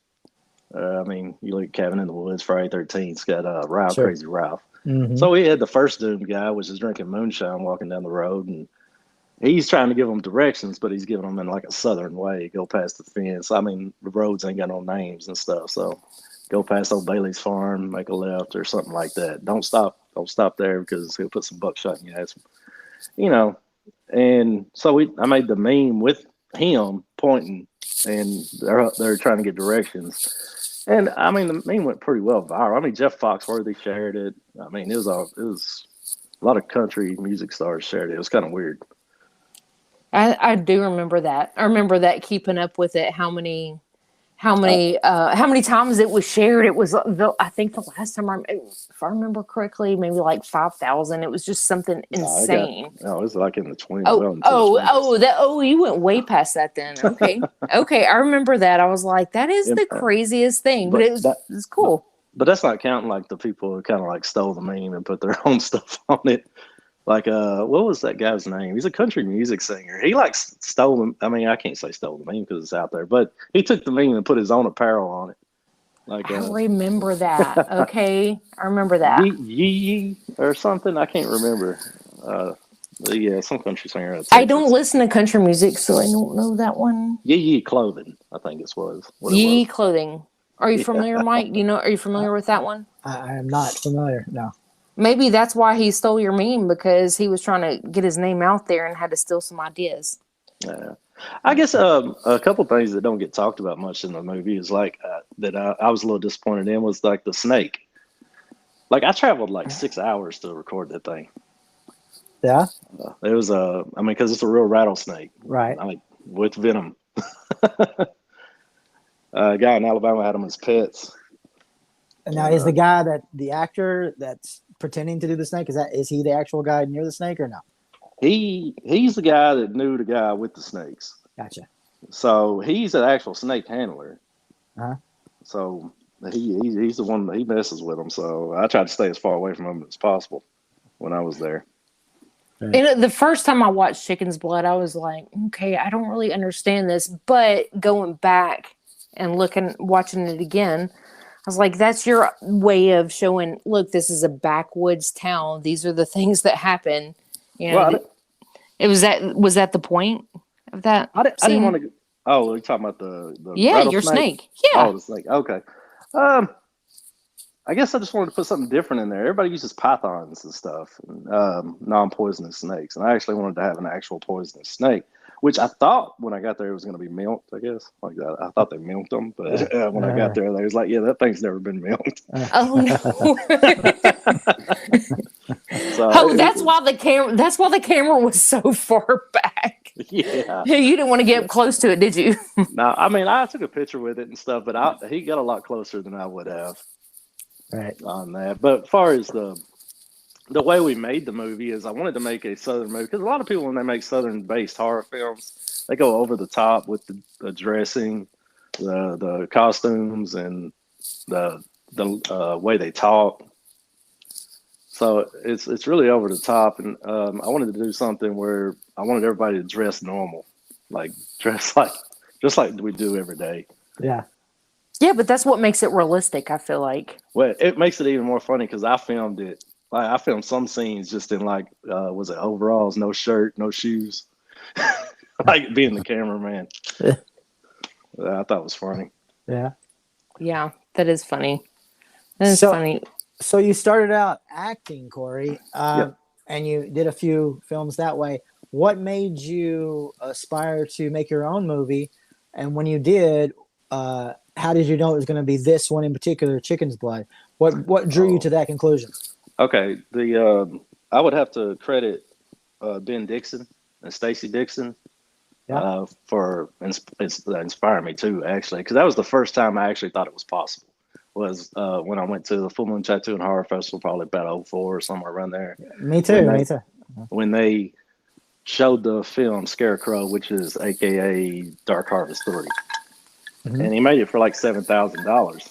I mean, you look at Cabin in the Woods, Friday 13th's got Ralph, sure. Crazy Ralph. Mm-hmm. So we had the first Doomed guy, which is drinking moonshine, walking down the road, and he's trying to give them directions, but he's giving them in like a southern way. Go past the fence. I mean, the roads ain't got no names and stuff, so go past Old Bailey's farm, make a left or something like that. Don't stop there because he'll put some buckshot in your ass, you know. And so I made the meme with him pointing, and they're trying to get directions. And I mean, the meme went pretty well viral. I mean, Jeff Foxworthy shared it. I mean, it was a lot of country music stars shared it. It was kind of weird. I do remember that. I remember that, keeping up with it. How many times it was shared? It was, I think the last time, if I remember correctly, maybe like 5,000. It was just something insane. It was like in the 20s. You went way past that then. Okay. Okay. I remember that. I was like, that is the craziest thing, but it's cool. But that's not counting like the people who kind of like stole the meme and put their own stuff on it. Like, what was that guy's name? He's a country music singer. He like stole them. I mean, I can't say stole the meme because it's out there, but he took the meme and put his own apparel on it. Like, I remember that. Okay, I remember that. Yee or something. I can't remember. Yeah, some country singer. I don't listen to country music, so I don't know that one. Yee Clothing, I think it was. Yee Clothing. Are you familiar, Mike? Are you familiar with that one? I am not familiar. No. Maybe that's why he stole your meme, because he was trying to get his name out there and had to steal some ideas. Yeah. I guess a couple things that don't get talked about much in the movie is like that I was a little disappointed in was like the snake. Like I traveled like 6 hours to record that thing. Yeah. It was because it's a real rattlesnake, right? Like with venom. A guy in Alabama had them as pets. And now, is the guy the actor that's pretending to do the snake? Is he the actual guy near the snake or no? He's the guy that knew the guy with the snakes. Gotcha. So he's an actual snake handler. Uh-huh. So he's the one that he messes with them. So I tried to stay as far away from him as possible when I was there. And the first time I watched Chicken's Blood, I was like, okay, I don't really understand this. But going back and watching it again, I was like, that's your way of showing, look, this is a backwoods town. These are the things that happen. You know, was that the point of that? I didn't Oh, you're talking about the Yeah, your rattlesnake? snake. Yeah. Oh, the snake. Okay. I guess I just wanted to put something different in there. Everybody uses pythons and stuff, non-poisonous snakes, and I actually wanted to have an actual poisonous snake, which I thought when I got there it was going to be milked. I guess like that. I thought they milked them, but when I got there, they was like, "Yeah, that thing's never been milked." Oh no. So That's why the camera. That's why the camera was so far back. Yeah. You didn't want to get up close to it, did you? No, I mean I took a picture with it and stuff, but he got a lot closer than I would have. Right. On that. But as far as the way we made the movie is I wanted to make a Southern movie because a lot of people when they make Southern based horror films, they go over the top with the dressing, the costumes, and the way they talk. So it's really over the top, and I wanted to do something where I wanted everybody to dress normal, like dress just like we do every day. Yeah. Yeah, but that's what makes it realistic, I feel like. Well, it makes it even more funny because I filmed it. Like I filmed some scenes just in was it overalls, no shirt, no shoes, like being the cameraman. I thought it was funny. Yeah. Yeah, that is funny. That is funny. So you started out acting, Korey, Yep. and you did a few films that way. What made you aspire to make your own movie? And when you did, how did you know it was going to be this one in particular, Chicken's Blood? What drew you to that conclusion? Okay, I would have to credit Ben Dixon and Stacy Dixon for inspiring me too, actually, because that was the first time I actually thought it was possible. Was when I went to the Full Moon Tattoo and Horror Festival, probably about 2004 or somewhere around there. Me too. When they showed the film Scarecrow, which is AKA Dark Harvest 3. And he made it for like $7,000.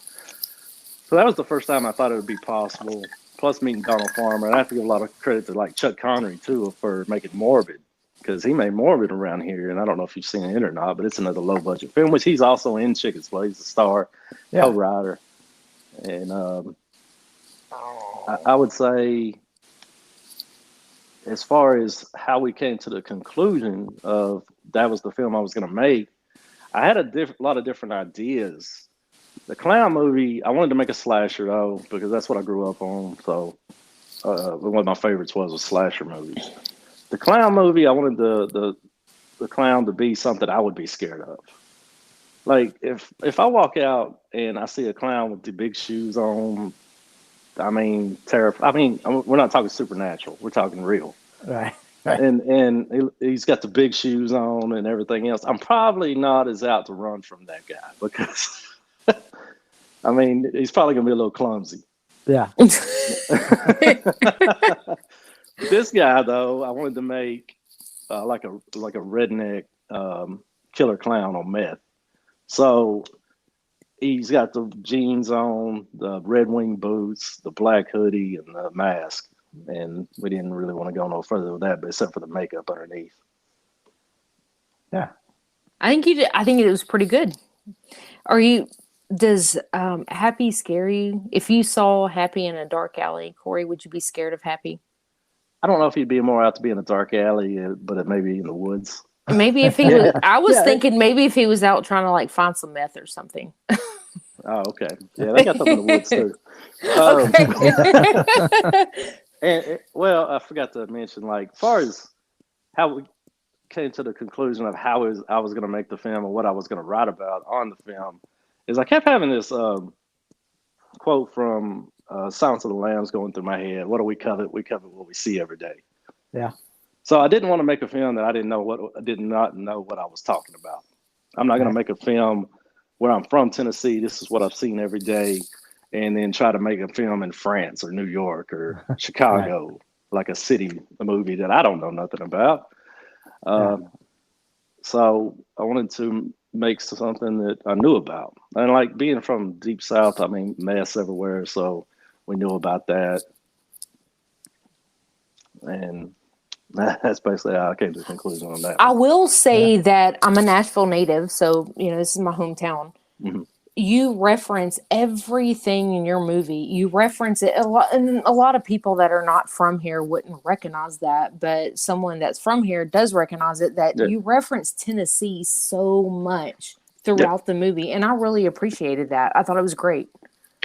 So that was the first time I thought it would be possible. Plus meeting Donald Farmer, and I have to give a lot of credit to like Chuck Connery too for making Morbid, because he made Morbid around here, and I don't know if you've seen it or not, but it's another low budget film, which he's also in Chicken's Blood. He's a star, co-writer, and I would say, as far as how we came to the conclusion of that was the film I was going to make. I had a lot of different ideas. The clown movie, I wanted to make a slasher though, because that's what I grew up on. So one of my favorites was slasher movies. The clown movie, I wanted the clown to be something I would be scared of. Like if I walk out and I see a clown with the big shoes on, I mean, terrifying. I mean, we're not talking supernatural. We're talking real. Right. And he's got the big shoes on and everything else. I'm probably not as out to run from that guy because, I mean, he's probably going to be a little clumsy. Yeah. This guy, though, I wanted to make like a redneck killer clown on meth. So he's got the jeans on, the red wing boots, the black hoodie, and the mask. And we didn't really want to go no further with that, but except for the makeup underneath. Yeah, I think you did. I think it was pretty good. Does Happy scare you? If you saw Happy in a dark alley, Korey, would you be scared of Happy? I don't know if he'd be more out to be in a dark alley, but it may be in the woods. Maybe if he was, I was thinking maybe if he was out trying to like find some meth or something. Oh, okay. Yeah, they got them in the woods too. Well, I forgot to mention, like, as far as how we came to the conclusion of how I was going to make the film and what I was going to write about on the film, is I kept having this quote from Silence of the Lambs going through my head. What do we covet? We covet what we see every day. Yeah. So I didn't want to make a film that I did not know what I was talking about. I'm not going to make a film where I'm from Tennessee. This is what I've seen every day. And then try to make a film in France or New York or Chicago, like a movie that I don't know nothing about. So I wanted to make something that I knew about. And like being from Deep South, I mean, mess everywhere. So we knew about that. And that's basically how I came to the conclusion on that. I will say that I'm a Nashville native. So, this is my hometown. Mm-hmm. you reference everything in your movie. You reference it a lot, and a lot of people that are not from here wouldn't recognize that, but someone that's from here does recognize it. That Yeah. you reference Tennessee so much throughout the movie, and I really appreciated that. I thought it was great.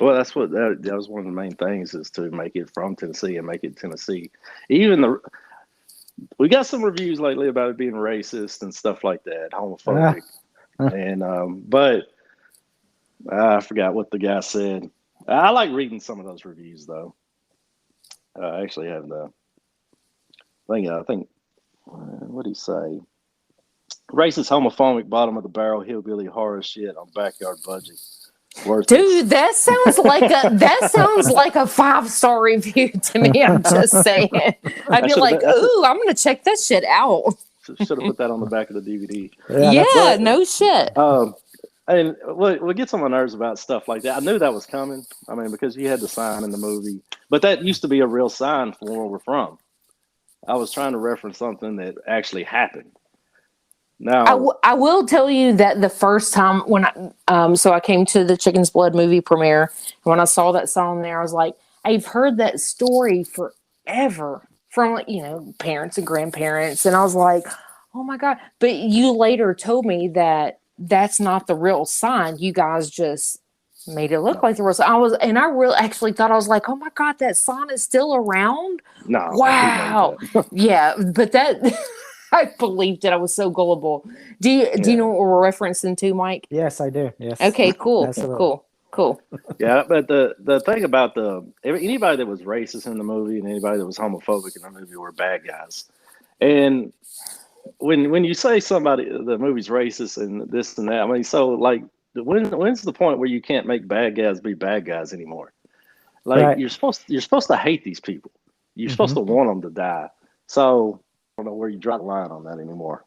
Well, that's what that was one of the main things, is to make it from Tennessee and make it Tennessee. Even we got some reviews lately about it being racist and stuff like that, homophobic, but I forgot what the guy said. I like reading some of those reviews though. I actually have I think what did he say? Racist, homophobic, bottom of the barrel, hillbilly horror shit on backyard budget. Dude, that sounds like a 5-star review to me. I'm just saying. I'd be like, ooh, I'm gonna check that shit out. Should have put that on the back of the DVD. Yeah, no shit. And what gets on my nerves about stuff like that, I knew that was coming. I mean, because you had the sign in the movie, but that used to be a real sign for where we're from. I was trying to reference something that actually happened. Now, I will tell you that the first time when I came to the Chicken's Blood movie premiere, and when I saw that song there, I was like, I've heard that story forever from parents and grandparents, and I was like, oh my God. But you later told me that that's not the real sign. You guys just made it look like the real sign. I really actually thought, I was like, oh my God, that sign is still around. No. Wow. Yeah, but that. I believed it. I was so gullible. Do you know what we're referencing to, Mike? Yes, I do. Yes. Okay, cool. Absolutely. Cool. Yeah, but the thing about anybody that was racist in the movie and anybody that was homophobic in the movie were bad guys. And when you say the movie's racist and this and that, I mean, so like when's the point where you can't make bad guys be bad guys anymore? Like Right. you're supposed to hate these people. You're supposed to want them to die. So I don't know where you draw the line on that anymore.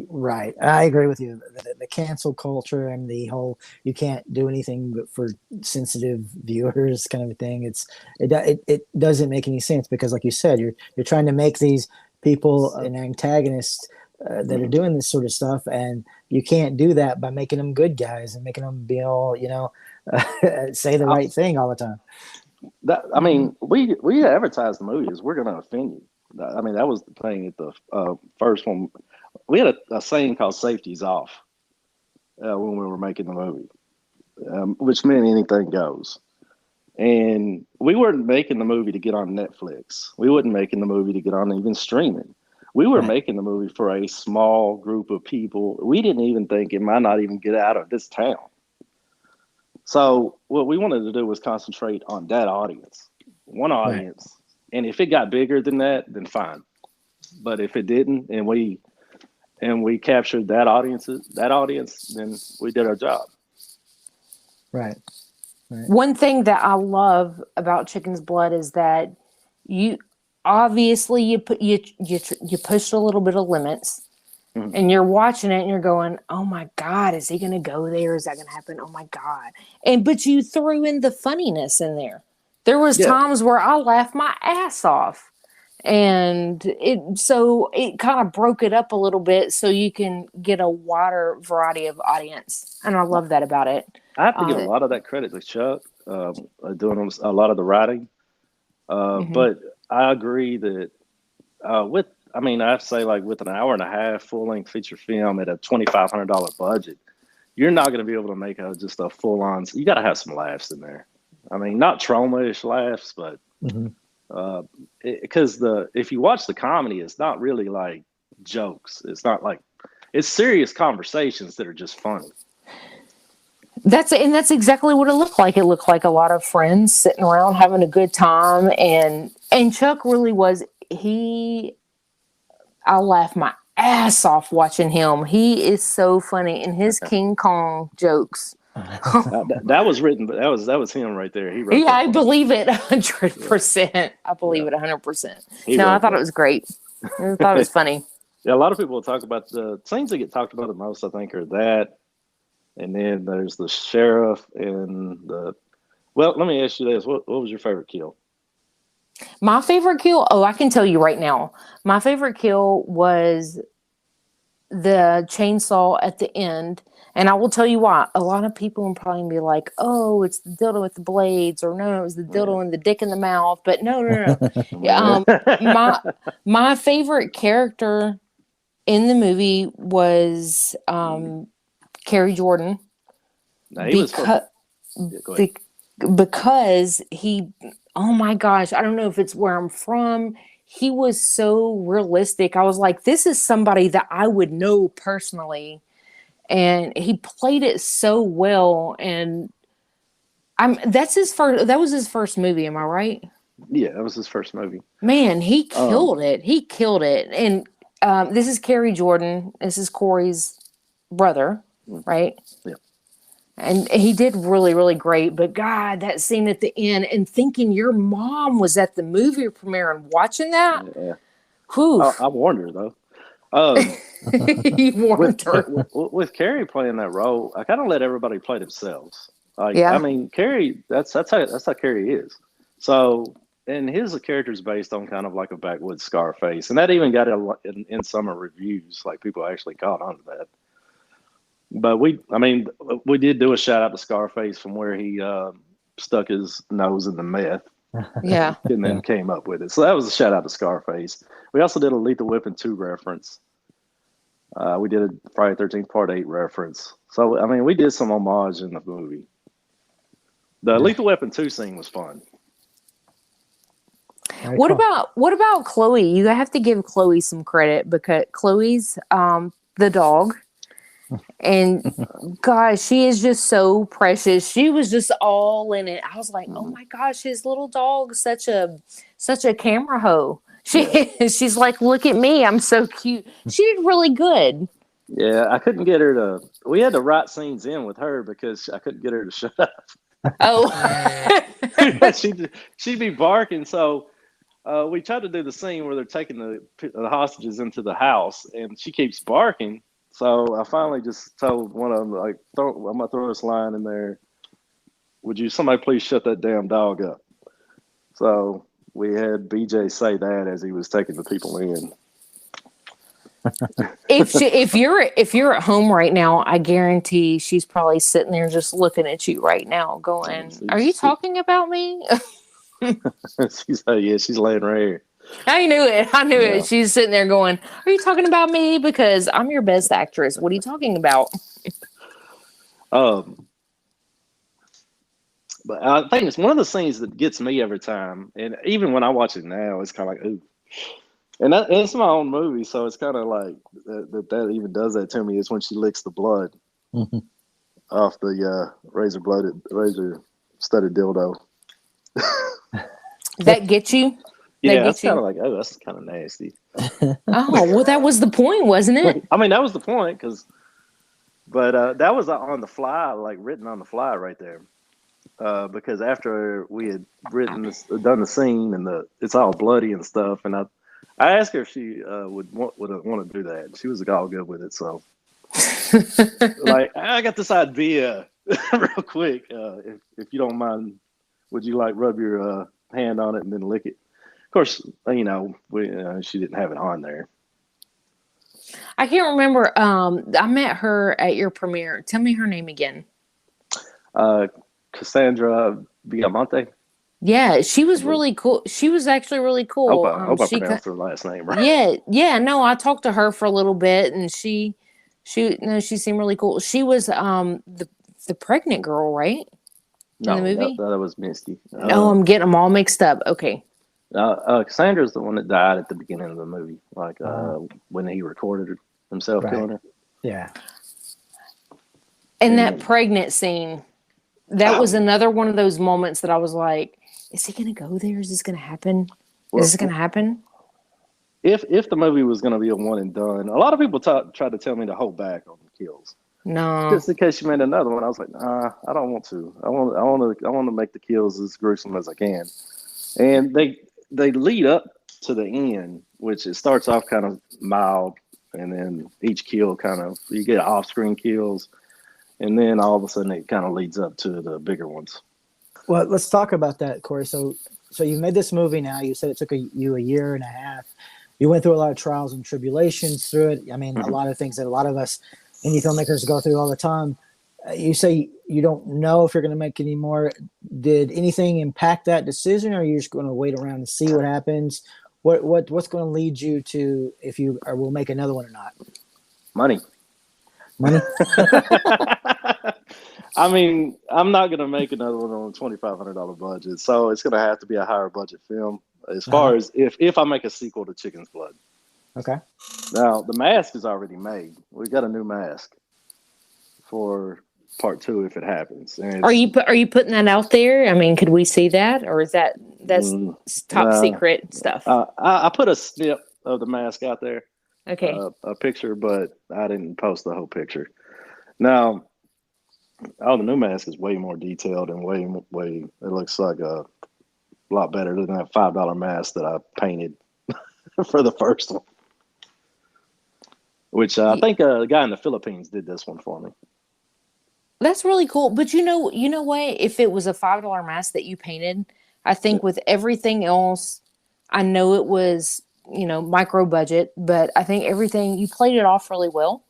Right. I agree with you. The cancel culture and the whole you can't do anything but for sensitive viewers kind of a thing. It doesn't make any sense because, like you said, you're trying to make these people an antagonist that are doing this sort of stuff, and you can't do that by making them good guys and making them be all say the right thing all the time. I mean, we advertised the movie as we're going to offend you. I mean, that was the thing at the first one. We had a saying called "safety's off" when we were making the movie, which meant anything goes. And we weren't making the movie to get on Netflix. We weren't making the movie to get on even streaming. We were making the movie for a small group of people. We didn't even think it might not even get out of this town. So what we wanted to do was concentrate on that audience, one audience. Right. And if it got bigger than that, then fine. But if it didn't, and we captured that audience, then we did our job. Right. One thing that I love about Chicken's Blood is that you obviously you pushed a little bit of limits, and you're watching it and you're going, oh my God, is he going to go there? Is that going to happen? Oh my God! But you threw in the funniness in there. There was times where I laughed my ass off, and it kind of broke it up a little bit so you can get a wider variety of audience, and I love that about it. I have to give a lot of that credit to Chuck doing a lot of the writing, but I agree that I have to say, like, with an hour and a half full-length feature film at a $2,500 budget, you're not going to be able to make just a full-on. You got to have some laughs in there. I mean, not trauma-ish laughs, but because if you watch the comedy, it's not really like jokes. It's not like it's serious conversations that are just funny. That's exactly what it looked like. It looked like a lot of friends sitting around having a good time, and Chuck really was. I laughed my ass off watching him. He is so funny, and his King Kong jokes. That was written, but that was him right there. He wrote that. I believe it 100%. I believe it 100%. I thought it was great. I thought it was funny. Yeah, a lot of people will talk about the scenes that get talked about the most, I think, are that. And then there's the sheriff and well, let me ask you this. What was your favorite kill? My favorite kill? Oh, I can tell you right now. My favorite kill was the chainsaw at the end. And I will tell you why. A lot of people will probably be like, "Oh, it's the dildo with the blades," or "No, it was the dildo and the dick in the mouth." But no. My favorite character in the movie was Korey Jordan. No, he was fun. Go ahead. Because he, oh my gosh, I don't know if it's where I'm from. He was so realistic. I was like, this is somebody that I would know personally. And he played it so well. And that was his first movie, am I right? Yeah, that was his first movie. Man, he killed it. He killed it. And this is Korey Jordan. This is Corey's brother, right? Yeah. And he did really, really great. But God, that scene at the end and thinking your mom was at the movie premiere and watching that. Yeah. Whew. I warned her though. You warned her. With Korey playing that role, I kind of let everybody play themselves. Like, yeah. I mean, Korey, that's how Korey is. So, and his character is based on kind of like a backwoods Scarface, and that even got in some reviews. Like people actually caught on to that. But we did do a shout out to Scarface from where he stuck his nose in the meth. Yeah. And then came up with it. So that was a shout out to Scarface. We also did a Lethal Weapon 2 reference. We did a Friday 13th Part 8 reference. So, I mean, we did some homage in the movie. The Lethal Weapon 2 scene was fun. What about Chloe? You have to give Chloe some credit because Chloe's the dog. And gosh, she is just so precious. She was just all in it. I was like, oh my gosh, his little dog's such a camera hoe. She's like, look at me, I'm so cute. She did really good. Yeah, I couldn't get her to. We had to write scenes in with her because I couldn't get her to shut up. Oh, she'd be barking. So we tried to do the scene where they're taking the hostages into the house, and she keeps barking. So I finally just told one of them, like, I'm gonna throw this line in there. Would you somebody please shut that damn dog up? So we had BJ say that as he was taking the people in. if you're at home right now, I guarantee she's probably sitting there just looking at you right now, going, "Are you talking about me?" She's laying right here. I knew it. She's sitting there going, "Are you talking about me? Because I'm your best actress. What are you talking about?" But I think it's one of the scenes that gets me every time, and even when I watch it now, it's kind of like, ooh. And it's my own movie, so it's kind of like that even does that to me. Is when she licks the blood off the razor-studded dildo. That gets you? Yeah, it's kind of like, oh, that's kind of nasty. Oh, well, that was the point, wasn't it? I mean, that was the point, but that was on the fly, like written on the fly right there. Because after we had done the scene and it's all bloody and stuff, and I asked her if she would want to do that. She was all good with it, so like, I got this idea real quick. If you don't mind, would you like rub your hand on it and then lick it? Of course, she didn't have it on there. I can't remember. I met her at your premiere. Tell me her name again. Cassandra Viamonte. Yeah, she was really cool. She was actually really cool. I hope I pronounced her last name right. Yeah. No, I talked to her for a little bit, and she seemed really cool. She was the pregnant girl, right? No, in the movie? That was Misty. No, I'm getting them all mixed up. Okay. Cassandra's the one that died at the beginning of the movie, like when he recorded himself killing her. Yeah. And that pregnant scene, that was another one of those moments that I was like, is he going to go there? Is this going to happen? Is this going to happen? If the movie was going to be a one and done, a lot of people tried to tell me to hold back on the kills. No. Just in case you made another one, I was like, nah, I don't want to. I want to make the kills as gruesome as I can. And they lead up to the end, which it starts off kind of mild, and then each kill you get off-screen kills, and then all of a sudden it kind of leads up to the bigger ones. Well, let's talk about that, Korey. So you made this movie now. You said it took you a year and a half. You went through a lot of trials and tribulations through it. I mean, a lot of things that a lot of us indie filmmakers go through all the time. You say you don't know if you're going to make any more. Did anything impact that decision, or are you just going to wait around and see what happens? What's going to lead you to if you will make another one or not? Money. I mean, I'm not going to make another one on a $2,500 budget, so it's going to have to be a higher budget film. As far as if I make a sequel to Chicken's Blood. Okay. Now the mask is already made. We got a new mask for part 2 if it happens. And Are you putting that out there? I mean, could we see that, or is that's top secret stuff? I put a snip of the mask out there. Okay. A picture, but I didn't post the whole picture. Now, the new mask is way more detailed and way. It looks like a lot better than that $5 mask that I painted for the first one. Which I think a guy in the Philippines did this one for me. That's really cool. But you know what? If it was a $5 mask that you painted, I think with everything else, I know it was, micro budget, but I think everything, you played it off really well.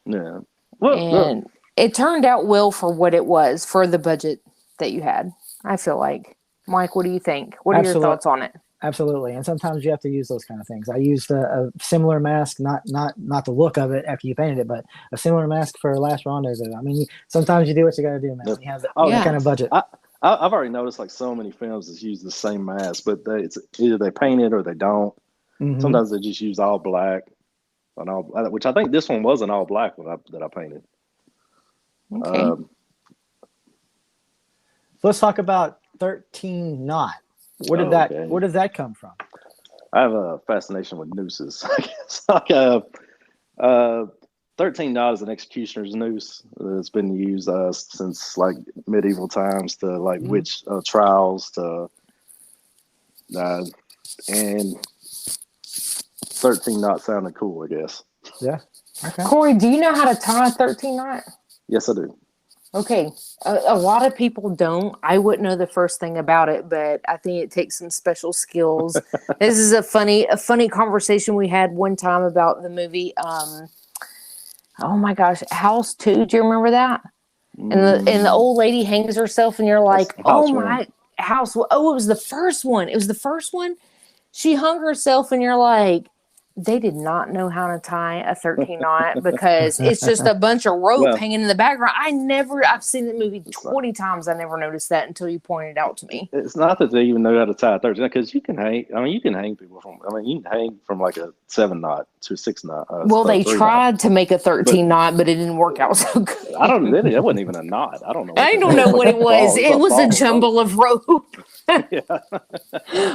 Yeah. And it turned out well for what it was, for the budget that you had, I feel like. Mike, what do you think? What are your thoughts on it? Absolutely. And sometimes you have to use those kind of things. I used a similar mask, not the look of it after you painted it, but a similar mask for Last Rendezvous. I mean, sometimes you do what you got to do, man. You have that kind of budget. I've already noticed like so many films that use the same mask, but it's either they paint it or they don't. Mm-hmm. Sometimes they just use all black, which I think this one was an all black one that I painted. Okay. So let's talk about 13 Knot. Where did that come from? I have a fascination with nooses. It's like 13 Knot is an executioner's noose that's been used since like medieval times to like witch trials to and 13 Knot sounded cool, I guess. Yeah. Okay. Korey, do you know how to tie a 13 knot? Yes, I do. Okay. A lot of people don't. I wouldn't know the first thing about it, but I think it takes some special skills. This is a funny conversation we had one time about the movie. Oh my gosh, House 2. Do you remember that? And the old lady hangs herself, and you're like, oh my house. Oh, it was the first one. It was the first one. She hung herself, and you're like, they did not know how to tie a 13 knot because it's just a bunch of rope hanging in the background. I've seen the movie 20 times. I never noticed that until you pointed it out to me. It's not that they even know how to tie a 13 because you can hang people you can hang from like a 7 knot to a 6 knot. They tried to make a 13 knot, but it didn't work out so good. That wasn't even a knot. I don't know. I don't know what it was. It was a jumble of rope.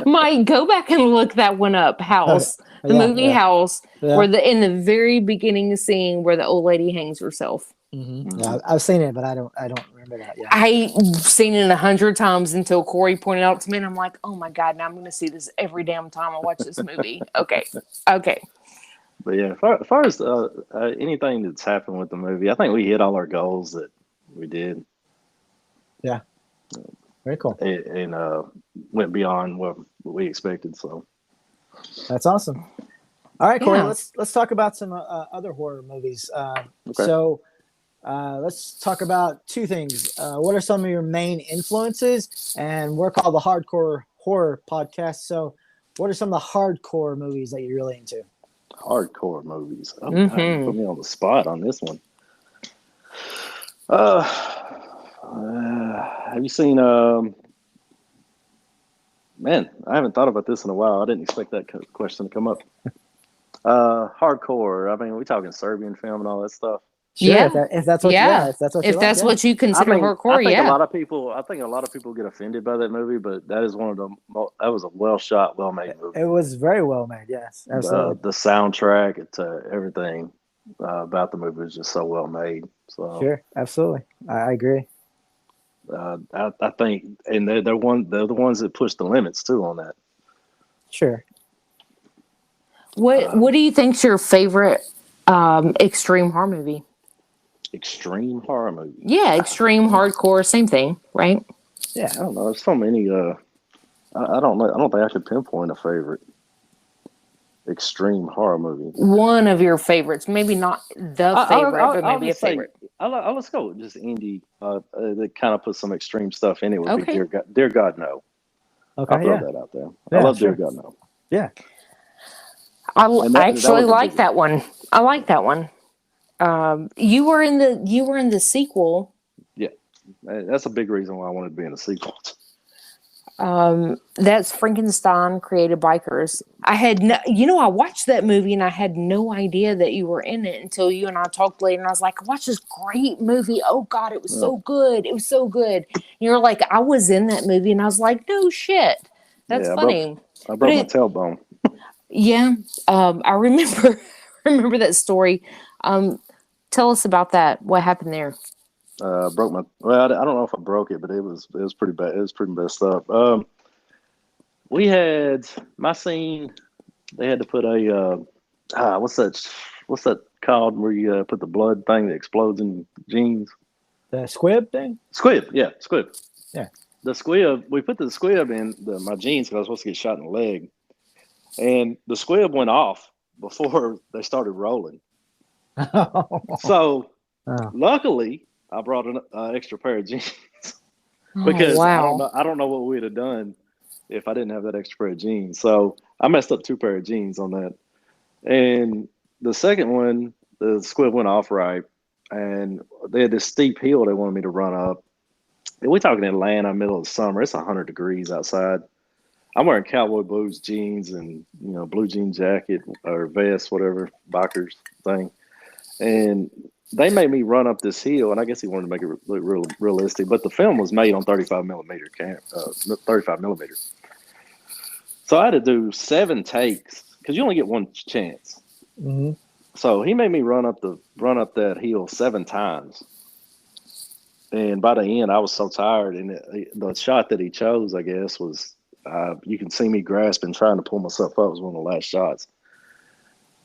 Mike, go back and look that one up. House. The movie House, where in the very beginning scene where the old lady hangs herself. Mm-hmm. Yeah, I've seen it, but I don't remember that. Yeah, I've seen it 100 times until Korey pointed out to me, and I'm like, oh my god, now I'm going to see this every damn time I watch this movie. Okay. But yeah, as far as anything that's happened with the movie, I think we hit all our goals that we did. Yeah, very cool, and went beyond what we expected. So. That's awesome. All right, Korey, let's talk about some other horror movies. So let's talk about two things. What are some of your main influences? And we're called the Hardcore Horror Podcast. So what are some of the hardcore movies that you're really into? Hardcore movies. Oh, God, put me on the spot on this one. Have you seen... Man, I haven't thought about this in a while. I didn't expect that question to come up. Hardcore. I mean, we're talking Serbian film and all that stuff. Sure, if that's what you consider hardcore. I think a lot of people get offended by that movie, but that is one of the. That was a well shot, well made movie. It was very well made. Yes, absolutely. The soundtrack to everything about the movie was just so well made. So sure, absolutely, I agree. I think, and they're the ones that push the limits too on that. Sure. What do you think's your favorite extreme horror movie? Extreme horror movie. Yeah, extreme hardcore, same thing, right? Yeah, I don't know. There's so many. I don't know. I don't think I could pinpoint a favorite. extreme horror movie. One of your favorites, maybe not the favorite, but maybe a favorite. Let's go with just indie. That kind of put some extreme stuff in it. Would Okay. be Dear God, No. Okay, I'll throw yeah. that out there. Yeah, I love sure. Dear God, No. Yeah. I And that actually was a like biggie. that one. I like that one. You were in the sequel. Yeah, that's a big reason why I wanted to be in the sequel. That's Frankenstein created bikers. I watched that movie and I had no idea that you were in it until you and I talked later. And I was like, I watched this great movie. Oh God, it was so good. It was so good. And you were like, I was in that movie, and I was like, no shit. That's funny. I broke my tailbone. Yeah. I remember remember that story. Tell us about that. What happened there? Broke my. Well, I don't know if I broke it, but it was pretty bad. It was pretty messed up. We had my scene. They had to put a what's that called where you put the blood thing that explodes in jeans? The squib thing? Squib, yeah, squib. Yeah. The squib. We put the squib in my jeans because I was supposed to get shot in the leg, and the squib went off before they started rolling. So luckily, I brought an extra pair of jeans because I don't know what we'd have done if I didn't have that extra pair of jeans. So I messed up 2 pair of jeans on that. And the second one, the squib went off right, and they had this steep hill they wanted me to run up. And we're talking Atlanta, middle of summer. It's 100 degrees outside. I'm wearing cowboy boots, jeans, and blue jean jacket or vest, whatever, bikers thing. And they made me run up this hill, and I guess he wanted to make it look real realistic. But the film was made on 35 millimeter. So I had to do 7 takes because you only get one chance. Mm-hmm. So he made me run up that hill 7 times, and by the end I was so tired. And the shot that he chose, I guess, was you can see me grasping, trying to pull myself up. It was one of the last shots.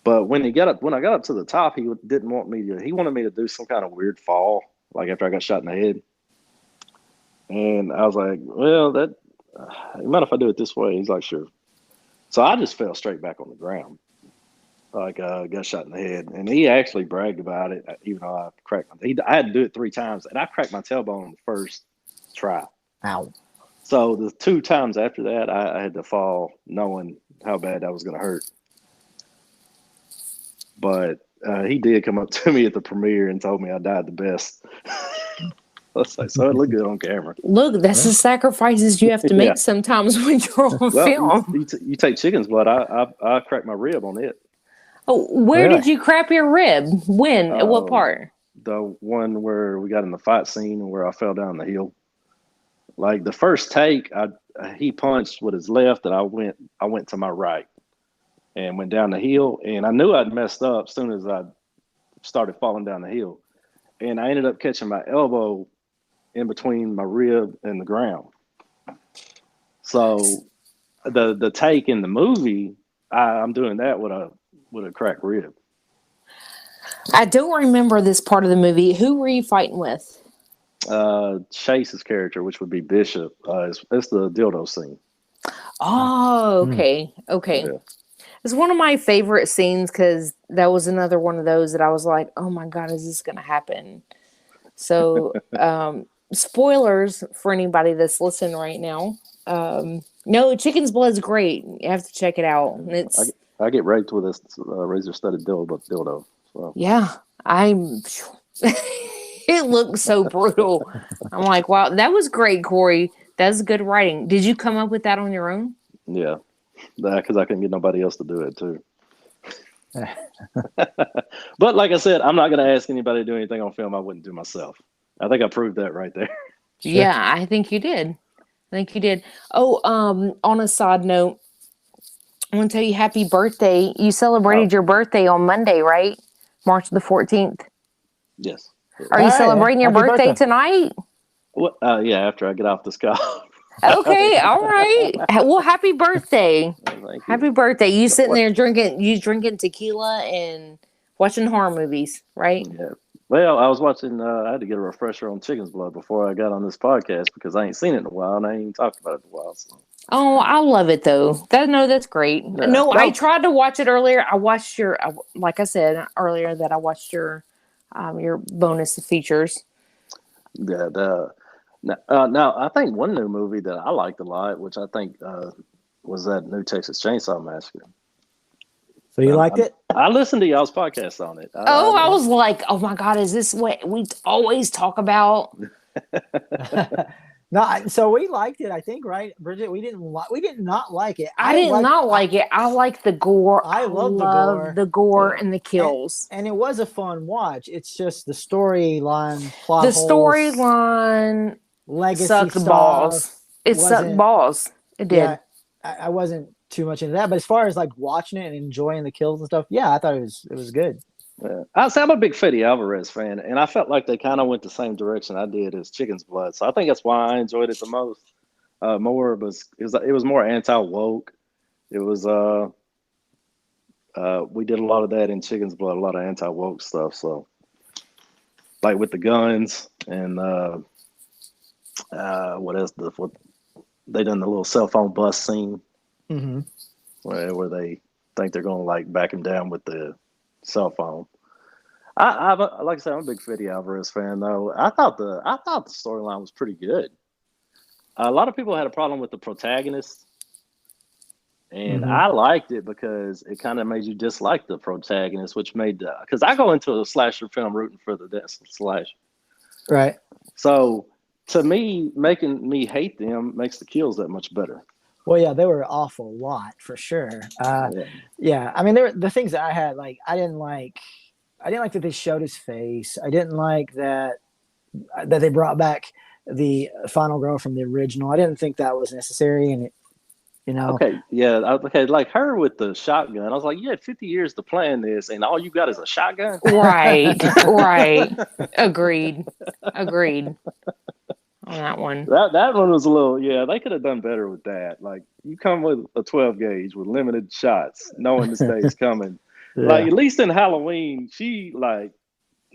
But when I got up to the top, he didn't want me to. He wanted me to do some kind of weird fall, like after I got shot in the head. And I was like, "Well, that mind if I do it this way?" He's like, "Sure." So I just fell straight back on the ground, like got shot in the head. And he actually bragged about it, even though I cracked. I had to do it 3 times, and I cracked my tailbone on the first try. Ow. So the 2 times after that, I had to fall, knowing how bad that was going to hurt. But he did come up to me at the premiere and told me I died the best. I was like, so it looked good on camera. Look, that's the sacrifices you have to make sometimes when you're on film. You take chicken's blood. I cracked my rib on it. Oh, where did you crap your rib? When? At what part? The one where we got in the fight scene and where I fell down the hill. Like the first take, he punched with his left, and I went to my right and went down the hill. And I knew I'd messed up as soon as I started falling down the hill. And I ended up catching my elbow in between my rib and the ground. So the take in the movie, I'm doing that with a cracked rib. I don't remember this part of the movie. Who were you fighting with? Chase's character, which would be Bishop. It's the dildo scene. Oh, okay. Okay. Yeah. It's one of my favorite scenes because that was another one of those that I was like, oh my God, is this going to happen? So, spoilers for anybody that's listening right now. No, Chicken's Blood's great. You have to check it out. And it's I get raped with a razor-studded dildo. So. Yeah, it looks so brutal. I'm like, wow, that was great, Korey. That's good writing. Did you come up with that on your own? Yeah, because I couldn't get nobody else to do it too. But like I said, I'm not going to ask anybody to do anything on film I wouldn't do myself. I think I proved that right there. Sure. Yeah, I think you did. Oh, on a side note, I want to tell you happy birthday. You celebrated your birthday on Monday, right? March the 14th. Yes. Are you celebrating your birthday tonight? What? Yeah, after I get off this call. Okay, all right. Well, happy birthday. Happy birthday. You sitting there drinking tequila and watching horror movies, right? Yeah. Well, I was watching, I had to get a refresher on Chicken's Blood before I got on this podcast because I ain't seen it in a while and I ain't talked about it in a while. So. Oh, I love it though. That's great. Yeah. No, I No. tried to watch it earlier. I watched like I said earlier that I watched your bonus features. Yeah, now I think one new movie that I liked a lot, which I think was that new Texas Chainsaw Massacre. So you liked it? I listened to y'all's podcast on it. I was like, oh my God, is this what we always talk about? No, so we liked it. I think, right, Bridget? We did not like it. I did not like it. I like the gore. I love the gore Yeah. and the kills. and it was a fun watch. It's just the storyline, plot The holes, storyline legacy sucked stuff balls. It sucked wasn't- balls. It did. Yeah, I wasn't too much into that, but as far as like watching it and enjoying the kills and stuff, yeah, I thought it was good. Yeah. I'm a big Fede Alvarez fan, and I felt like they kind of went the same direction I did as Chicken's Blood. So I think that's why I enjoyed it the most. More was it was more anti woke. It was we did a lot of that in Chicken's Blood, a lot of anti woke stuff. So like with the guns and what else? What they done the little cell phone bus scene Mm-hmm. where they think they're gonna like back him down with the cell phone. I like I said, I'm a big Fede Alvarez fan though. I thought the storyline was pretty good. A lot of people had a problem with the protagonist, and Mhm. I liked it because it kind of made you dislike the protagonist, which made because I go into a slasher film rooting for the death slash. Right. So to me, making me hate them makes the kills that much better. Well, yeah, they were an awful lot for sure. Yeah, I mean, there were the things that I had like I didn't like that they showed his face. I didn't like that they brought back the final girl from the original. I didn't think that was necessary, and Okay, yeah, okay, like her with the shotgun. I was like, you had 50 years to plan this, and all you got is a shotgun. Right. Right. Agreed. On that one. That one was a little, yeah, they could have done better with that. Like, you come with a 12 gauge with limited shots, knowing this day is coming. Yeah. Like, at least in Halloween, she, like,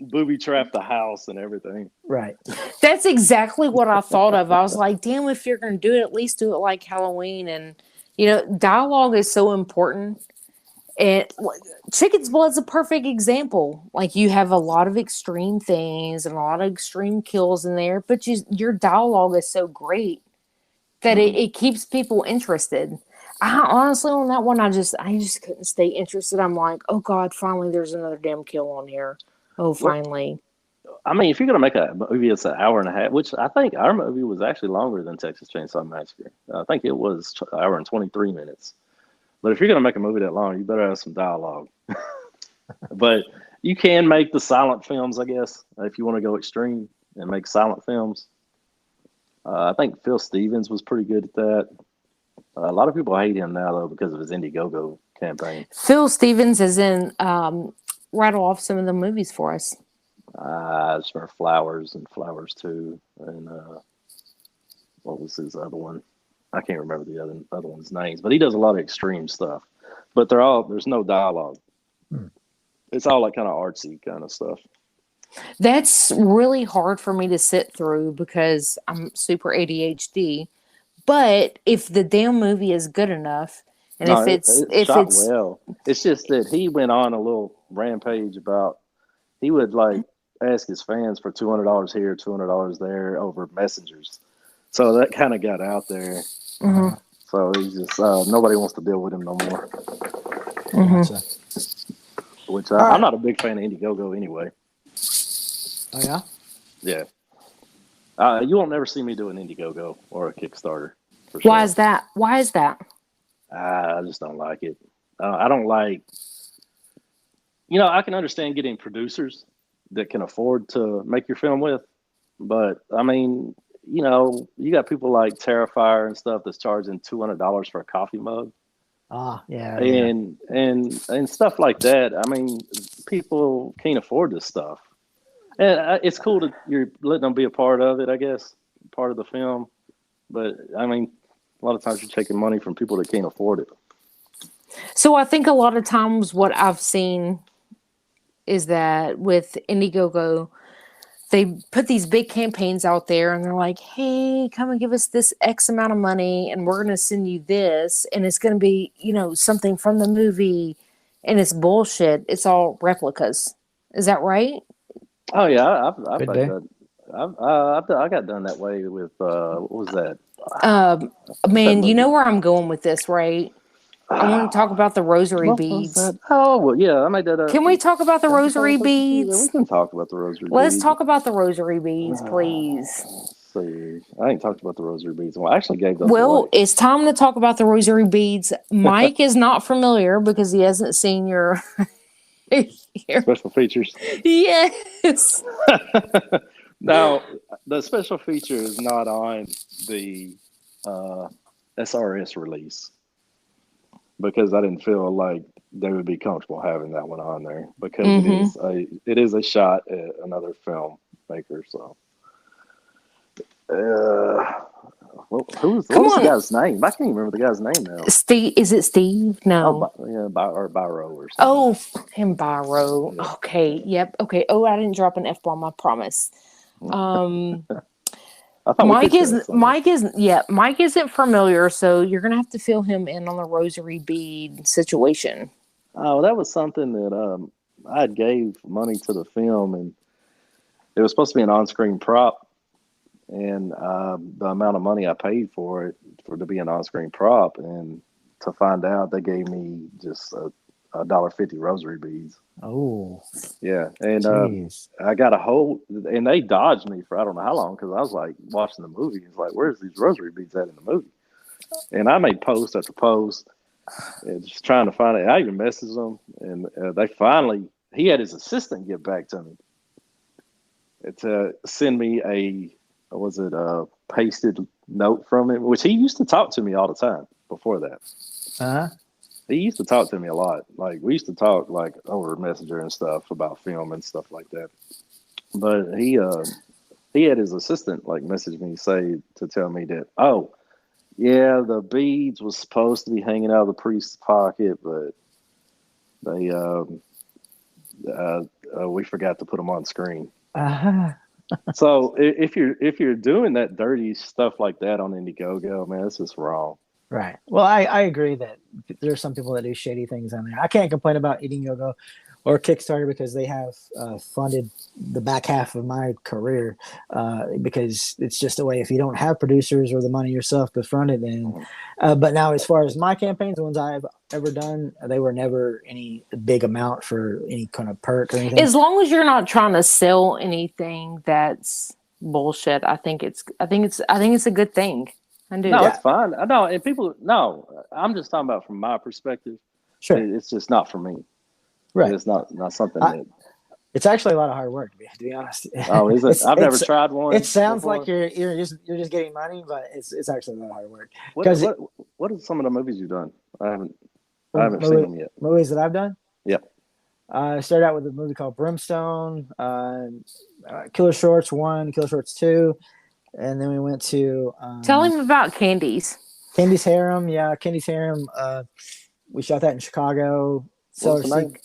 booby trapped the house and everything. right. That's exactly what I thought of. I was like, damn, if you're going to do it, at least do it like Halloween. And, dialogue is so important. And Chicken's Blood's a perfect example. Like, you have a lot of extreme things and a lot of extreme kills in there, but your dialogue is so great that it keeps people interested. I honestly, on that one, I just couldn't stay interested. I'm like, oh God, finally there's another damn kill on here. Oh, finally. I mean, if you're going to make a movie that's an hour and a half, which I think our movie was actually longer than Texas Chainsaw Massacre. I think it was an hour and 23 minutes. But if you're going to make a movie that long, you better have some dialogue. But you can make the silent films, I guess, if you want to go extreme and make silent films. I think Phil Stevens was pretty good at that. A lot of people hate him now, though, because of his Indiegogo campaign. Phil Stevens is in rattle off some of the movies for us. Just for Flowers and Flowers 2. And what was his other one? I can't remember the other one's names, but he does a lot of extreme stuff. But there's no dialogue. It's all like kind of artsy kind of stuff. That's really hard for me to sit through because I'm super ADHD. But if the damn movie is good enough, and No, it's shot well. It's just that he went on a little rampage about he would like ask his fans for $200 here, $200 there over messengers. So that kind of got out there. Mhm. So he's just nobody wants to deal with him no more. Gotcha. Which right. I'm not a big fan of Indiegogo anyway. Oh yeah. Yeah. You won't never see me do an Indiegogo or a Kickstarter. For Why sure. is that? Why is that? I just don't like it. I don't like. I can understand getting producers that can afford to make your film with, but I mean, you got people like Terrifier and stuff that's charging $200 for a coffee mug. Yeah. And stuff like that. I mean, people can't afford this stuff, and it's cool that you're letting them be a part of it, I guess, part of the film. But I mean, a lot of times you're taking money from people that can't afford it. So I think a lot of times what I've seen is that with Indiegogo, they put these big campaigns out there and they're like, hey, come and give us this X amount of money and we're going to send you this. And it's going to be, something from the movie, and it's bullshit. It's all replicas. Is that right? Oh yeah, I've Good like day. that. I got done that way with what was that? Man, you movie? know where I'm going with this, right? I want to talk about the rosary What was beads. that? Oh well, yeah, I made that up. Can we talk about the rosary Yeah, we beads? can talk about the rosary Let's beads. talk about the rosary beads, please. Let's see, I ain't talked about the rosary beads. Well, I actually gave those Well, away. it's time to talk about the rosary beads. Mike is not familiar because he hasn't seen your Special features. Yes. Now, the special feature is not on the SRS release because I didn't feel like they would be comfortable having that one on there because it is a shot at another filmmaker. So, what was the guy's name? I can't even remember the guy's name now. Steve, is it Steve? No. Or Byro or something. Oh, him Byro. Yeah. Okay. Yep. Okay. Oh, I didn't drop an F-bomb, I promise. I thought Mike isn't familiar, so you're gonna have to fill him in on the rosary bead situation. Oh, that was something that I gave money to the film, and it was supposed to be an on-screen prop, and the amount of money I paid for it to be an on-screen prop, and to find out they gave me just $1.50 rosary beads. Oh, yeah, and I got a hold, and they dodged me for I don't know how long because I was like watching the movie. It's like, where's these rosary beads at in the movie? And I made post after post, and just trying to find it. I even messaged them, and they finally. He had his assistant get back to me to send me a pasted note from him, which he used to talk to me all the time before that. He used to talk to me a lot. Like we used to talk like over Messenger and stuff about film and stuff like that. But he had his assistant like message me to tell me that, oh yeah, the beads was supposed to be hanging out of the priest's pocket, but they we forgot to put them on screen. So if you're doing that dirty stuff like that on Indiegogo, man, it's just wrong. Right. Well, I agree that there are some people that do shady things on there. I can't complain about Indiegogo or Kickstarter because they have funded the back half of my career because it's just a way if you don't have producers or the money yourself to fund it. Then, but now as far as my campaigns, the ones I've ever done, they were never any big amount for any kind of perk or anything. As long as you're not trying to sell anything that's bullshit, I think it's a good thing. No, it's fine. No, and people. No, I'm just talking about from my perspective. Sure, it's just not for me. Right, it's not something that. It's actually a lot of hard work, to be honest. Oh, is it? I've never tried one. It sounds before. like you're just getting money, but it's actually a lot of hard work. What are some of the movies you've done? I haven't seen them yet. Movies that I've done. Yep. I started out with a movie called Brimstone, Killer Shorts 1, Killer Shorts 2. And then we went to tell him about Candy's Harem. Yeah, Candy's Harem. We shot that in Chicago. Cellar Secret.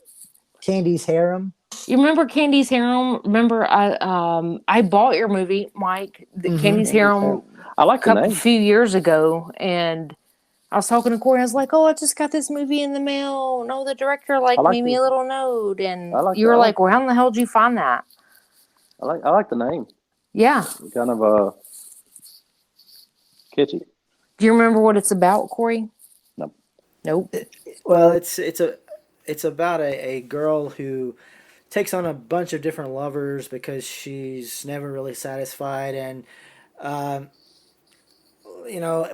Candy's Harem. You remember Candy's Harem? Remember I bought your movie, Mike, Candy's Harem. I like the name. A few years ago, and I was talking to Korey. I was like, "Oh, I just got this movie in the mail." No, the director made me a little note, and you were like, "Well, how in the hell did you find that?" I like the name. Yeah. Kind of kitschy. Do you remember what it's about, Korey? No. Nope. Well, it's about a girl who takes on a bunch of different lovers because she's never really satisfied, and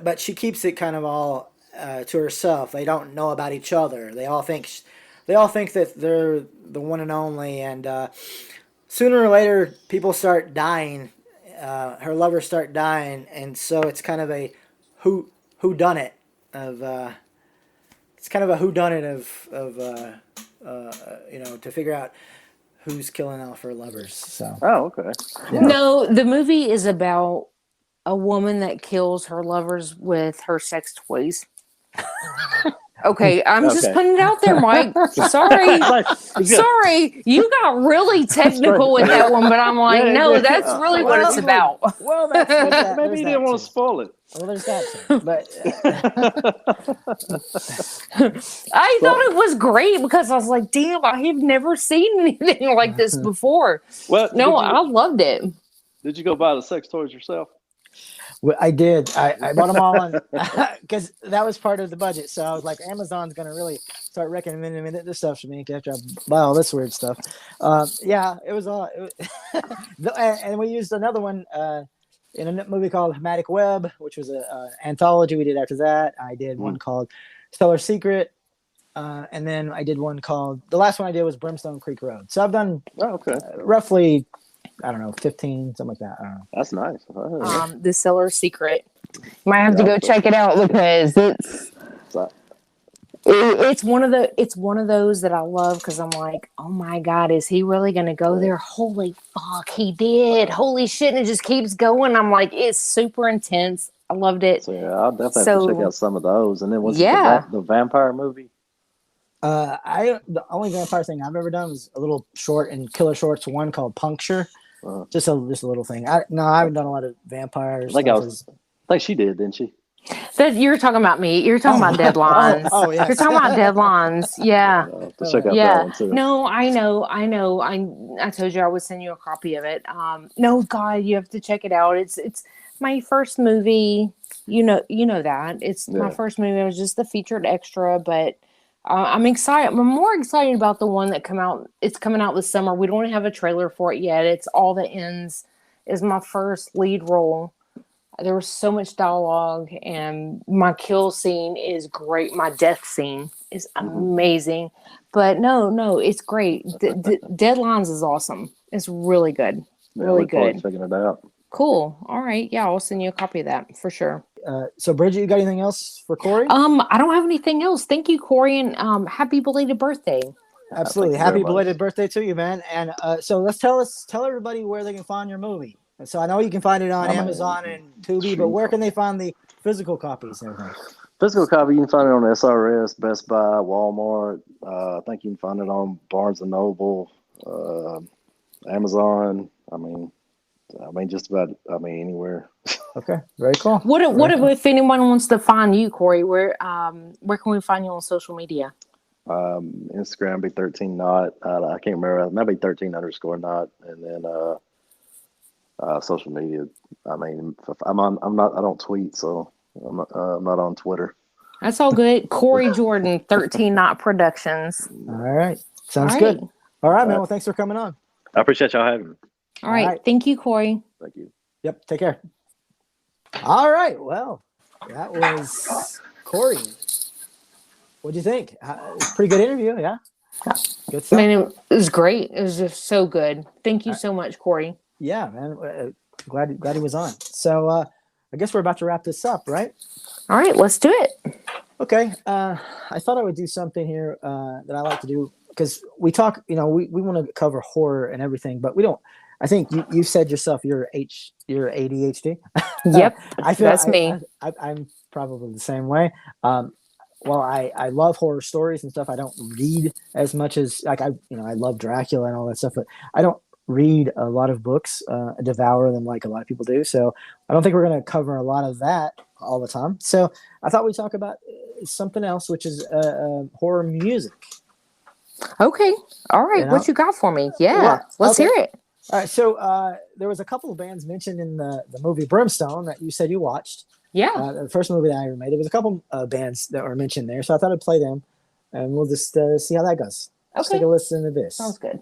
but she keeps it kind of all to herself. They don't know about each other. They all think that they're the one and only, and sooner or later, people start dying. Her lovers start dying, and so it's kind of a who done it of. It's kind of a who done it of to figure out who's killing off her lovers. So. Oh, okay. Yeah. No, the movie is about a woman that kills her lovers with her sex toys. Okay, I'm just Okay. putting it out there, Mike. Sorry. Sorry, you got really technical with that one, but I'm like, Yeah, no, yeah. that's really what it's Well, about. Well, that's that. Maybe you didn't want to spoil it. Well, there's that too. But I thought it was great because I was like, damn, I have never seen anything like this before. Well, No, I loved it. Did you go buy the sex toys yourself? well, I did. I bought them all on because that was part of the budget. So I was like, Amazon's going to really start recommending this stuff to me after I buy all this weird stuff. Yeah, it was all. And we used another one in a movie called Hematic Web, which was an anthology we did after that. I did one called Cellar Secret. And then I did one called, the last one I did was Brimstone Creek Road. So I've done roughly, I don't know, 15, something like that. I don't know. That's nice. The Cellar Secret. You might have to go check it out because it's one of those that I love because I'm like, oh my God, is he really going to go there? Holy fuck, he did. Holy shit. And it just keeps going. I'm like, it's super intense. I loved it. So yeah, I'll definitely have to check out some of those. And then was it the vampire movie? The only vampire thing I've ever done was a little short in Killer Shorts, one called Puncture. Just a little thing. I haven't done a lot of vampires. I think she did, didn't she? That you're talking about me. You're talking about Deadlines. Yes. You're talking about Deadlines. Yeah. Check out that one too. No, I know. I told you I would send you a copy of it. No, God, you have to check it out. It's my first movie. You know that. It's my first movie. It was just the featured extra, but I'm excited. I'm more excited about the one that it's coming out this summer. We don't have a trailer for it yet. It's All That Ends is my first lead role. There was so much dialogue, and my kill scene is great. My death scene is amazing. But no, it's great. Deadlines is awesome. It's really good. Really good. Checking it out. Cool. All right. Yeah, I'll send you a copy of that for sure. So, Bridget, you got anything else for Korey? I don't have anything else. Thank you, Korey, and happy belated birthday. Absolutely. Happy belated birthday to you, man. And so let's tell everybody where they can find your movie. So I know you can find it on Amazon and Tubi, but where can they find the physical copies and everything? Physical copy, you can find it on SRS, Best Buy, Walmart. I think you can find it on Barnes and Noble, Amazon. I mean, just about. Anywhere. Okay, very cool. What if anyone wants to find you, Korey? Where can we find you on social media? Instagram be 13not. I can't remember. Maybe 13_not, and then social media. I don't tweet, so I'm not on Twitter. That's all good. Korey Jordan, 13not Productions. All right, sounds good. All right, man. Well, thanks for coming on. I appreciate y'all having me. All right. Thank you, Korey. Thank you. Yep. Take care. All right. Well, that was Korey. What'd you think? Pretty good interview, yeah. Good stuff. Man, it was great. It was just so good. Thank you so much, Korey. Yeah, man. Glad he was on. So I guess we're about to wrap this up, right? All right, let's do it. Okay. I thought I would do something here that I like to do because we talk. We want to cover horror and everything, but we don't. I think you said yourself you're ADHD. Yep, I feel that's me. I'm probably the same way. Well, I love horror stories and stuff. I don't read as much as I love Dracula and all that stuff, but I don't read a lot of books, devour them like a lot of people do. So I don't think we're going to cover a lot of that all the time. So I thought we'd talk about something else, which is horror music. Okay. All right. What you got for me? Yeah. Let's hear it. All right. So there was a couple of bands mentioned in the movie Brimstone that you said you watched. Yeah. The first movie that I ever made. There was a couple bands that were mentioned there. So I thought I'd play them and we'll just see how that goes. Okay. Let's take a listen to this. Sounds good.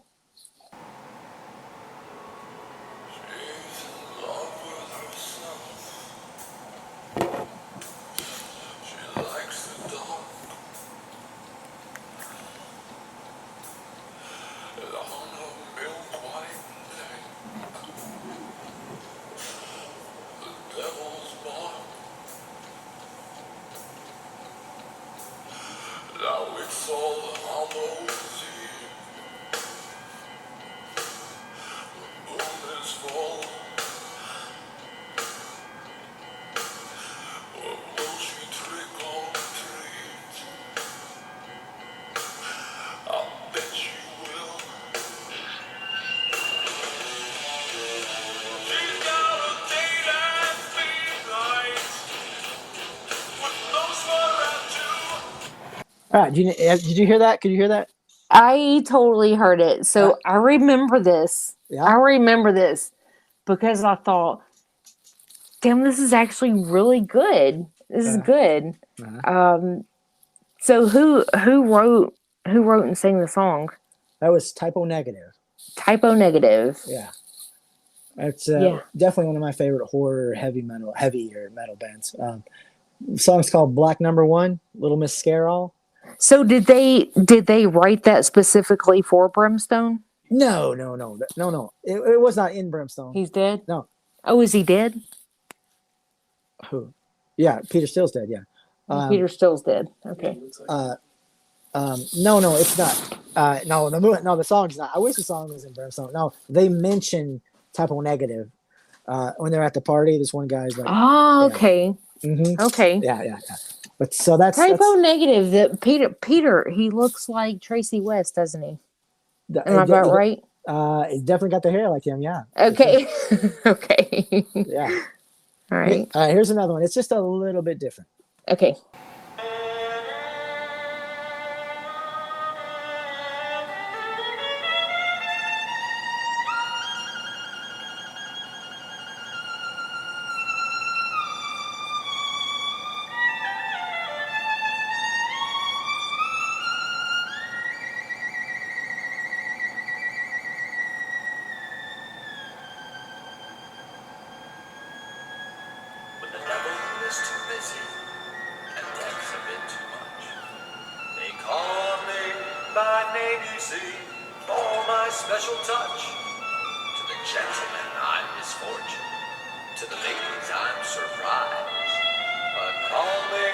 All right. Did you hear that? Could you hear that? I totally heard it. So I remember this. Yeah. I remember this because I thought, damn, this is actually really good. This is good. So who wrote and sang the song? That was Typo Negative. Typo Negative. Yeah. It's definitely one of my favorite heavier metal bands. The song's called Black Number One, Little Miss Scareall. So did they write that specifically for Brimstone? No. It was not in Brimstone. He's dead? No. Oh, is he dead? Who? Yeah, Peter Still's dead. Yeah. Peter Still's dead. Okay. No, it's not. No, the song's not. I wish the song was in Brimstone. No, they mention Typo Negative when they're at the party. This one guy's like, oh, okay. Mm-hmm. Okay. Yeah. But so that's Typo Negative. That Peter. He looks like Tracy West, doesn't he? Am I about right? He's definitely got the hair like him. Yeah. Okay. Okay. Yeah. All right. All right. Here's another one. It's just a little bit different. Okay. When the devil is too busy and death's a bit too much, they call me by name, you see, for my special touch. To the gentlemen, I'm misfortune. To the ladies, I'm surprise. But call me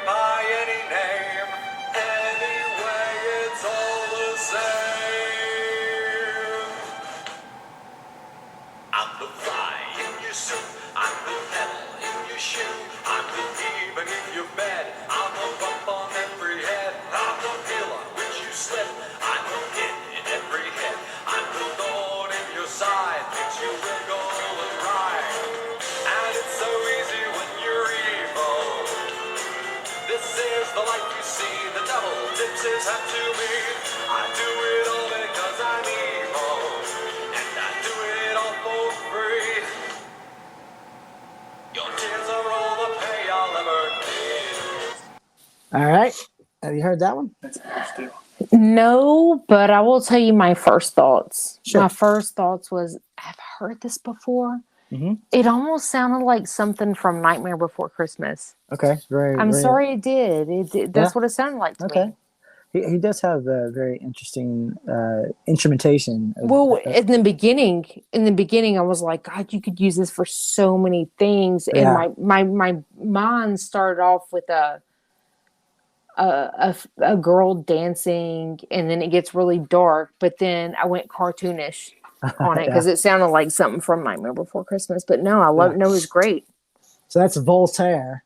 by any name, anyway, it's all the same. I'm the fly in your soup, I'm the pebble in your shoe, I'm the bee beneath your bed, I'm the bump on every head, I'm the pill on which you slip, I'm the pin in every head, I'm the thorn in your side, makes you wiggle and ride. And it's so easy when you're evil. This is the life you see, the devil tips his hat to me. I do it all because I'm evil, and I do it all for free. Your tears are all the pay I'll ever need. All right. Have you heard that one? No, but I will tell you my first thoughts. Sure. My first thoughts was, I've heard this before. Mm-hmm. It almost sounded like something from Nightmare Before Christmas. Okay. I'm sorry it did. That's what it sounded like to me. He does have a very interesting instrumentation. Well, in the beginning, I was like, God, you could use this for so many things. Yeah. And my mind started off with a girl dancing, and then it gets really dark. But then I went cartoonish on it because it sounded like something from Nightmare Before Christmas. But no, I love it. No, it was great. So that's Voltaire.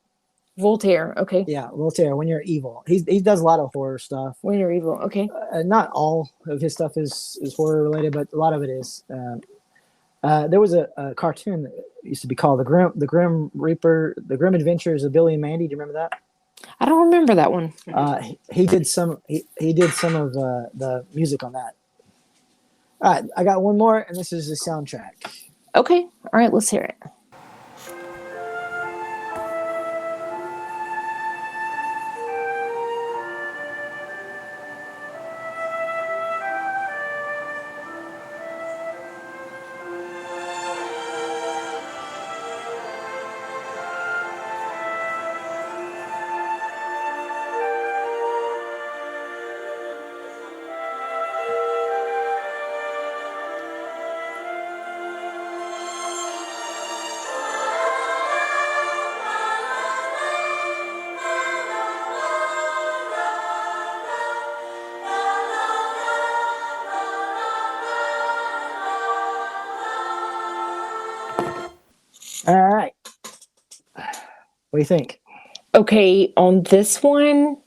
Voltaire, okay. Yeah, Voltaire. When You're Evil. He does a lot of horror stuff. When You're Evil, okay. Not all of his stuff is horror related, but a lot of it is. There was a cartoon that used to be called the Grim Reaper, The Grim Adventures of Billy and Mandy. Do you remember that? I don't remember that one. He did some of the music on that. All right, I got one more, and this is the soundtrack. Okay, all right, let's hear it. All right. What do you think? Okay, on this one,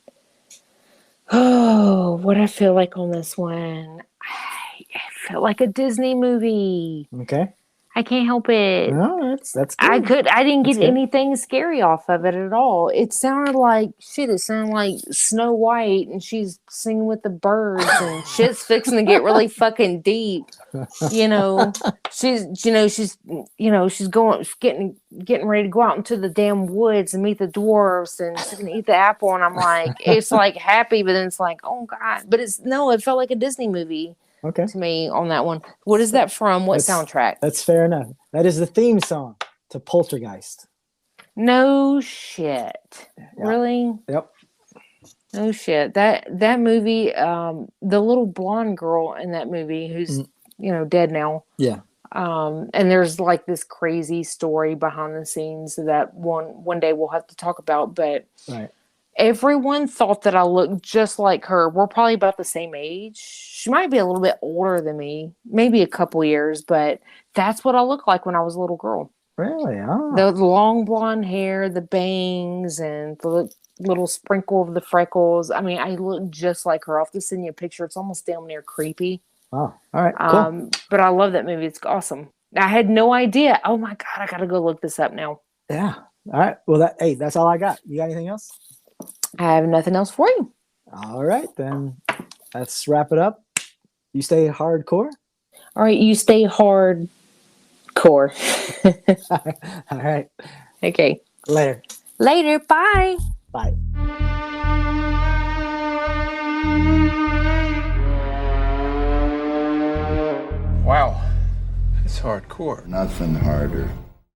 what I feel like on this one, I feel like a Disney movie. Okay. I can't help it. No, that's good. I didn't That's get good. anything scary off of it at all. It sounded like shit. It sounded like Snow White, and she's singing with the birds, and shit's fixing to get really fucking deep. You know, she's getting ready to go out into the damn woods and meet the dwarves, and she's gonna eat the apple. And I'm like, it's like happy, but then it's like, oh god. But it felt like a Disney movie. Okay. To me on that one. What is that from? What soundtrack? That's fair enough. That is the theme song to Poltergeist. No shit. Yeah. Really? Yep. No shit. That movie, the little blonde girl in that movie who's dead now. Yeah. And there's like this crazy story behind the scenes that one day we'll have to talk about, but right. Everyone thought that I looked just like her. We're probably about the same age. She might be a little bit older than me, maybe a couple years, but that's what I looked like when I was a little girl. Really? Oh. The long blonde hair, the bangs, and the little sprinkle of the freckles. I mean, I look just like her. I'll have to send you a picture. It's almost damn near creepy. Oh, all right, cool. But I love that movie. It's awesome. I had no idea. Oh my God, I got to go look this up now. Yeah. All right. Well, that's all I got. You got anything else? I have nothing else for you. All right, then let's wrap it up. You stay hardcore. All right, you stay hardcore. All right. Okay. Later. Later. Bye. Bye. Wow. That's hardcore. Nothing harder.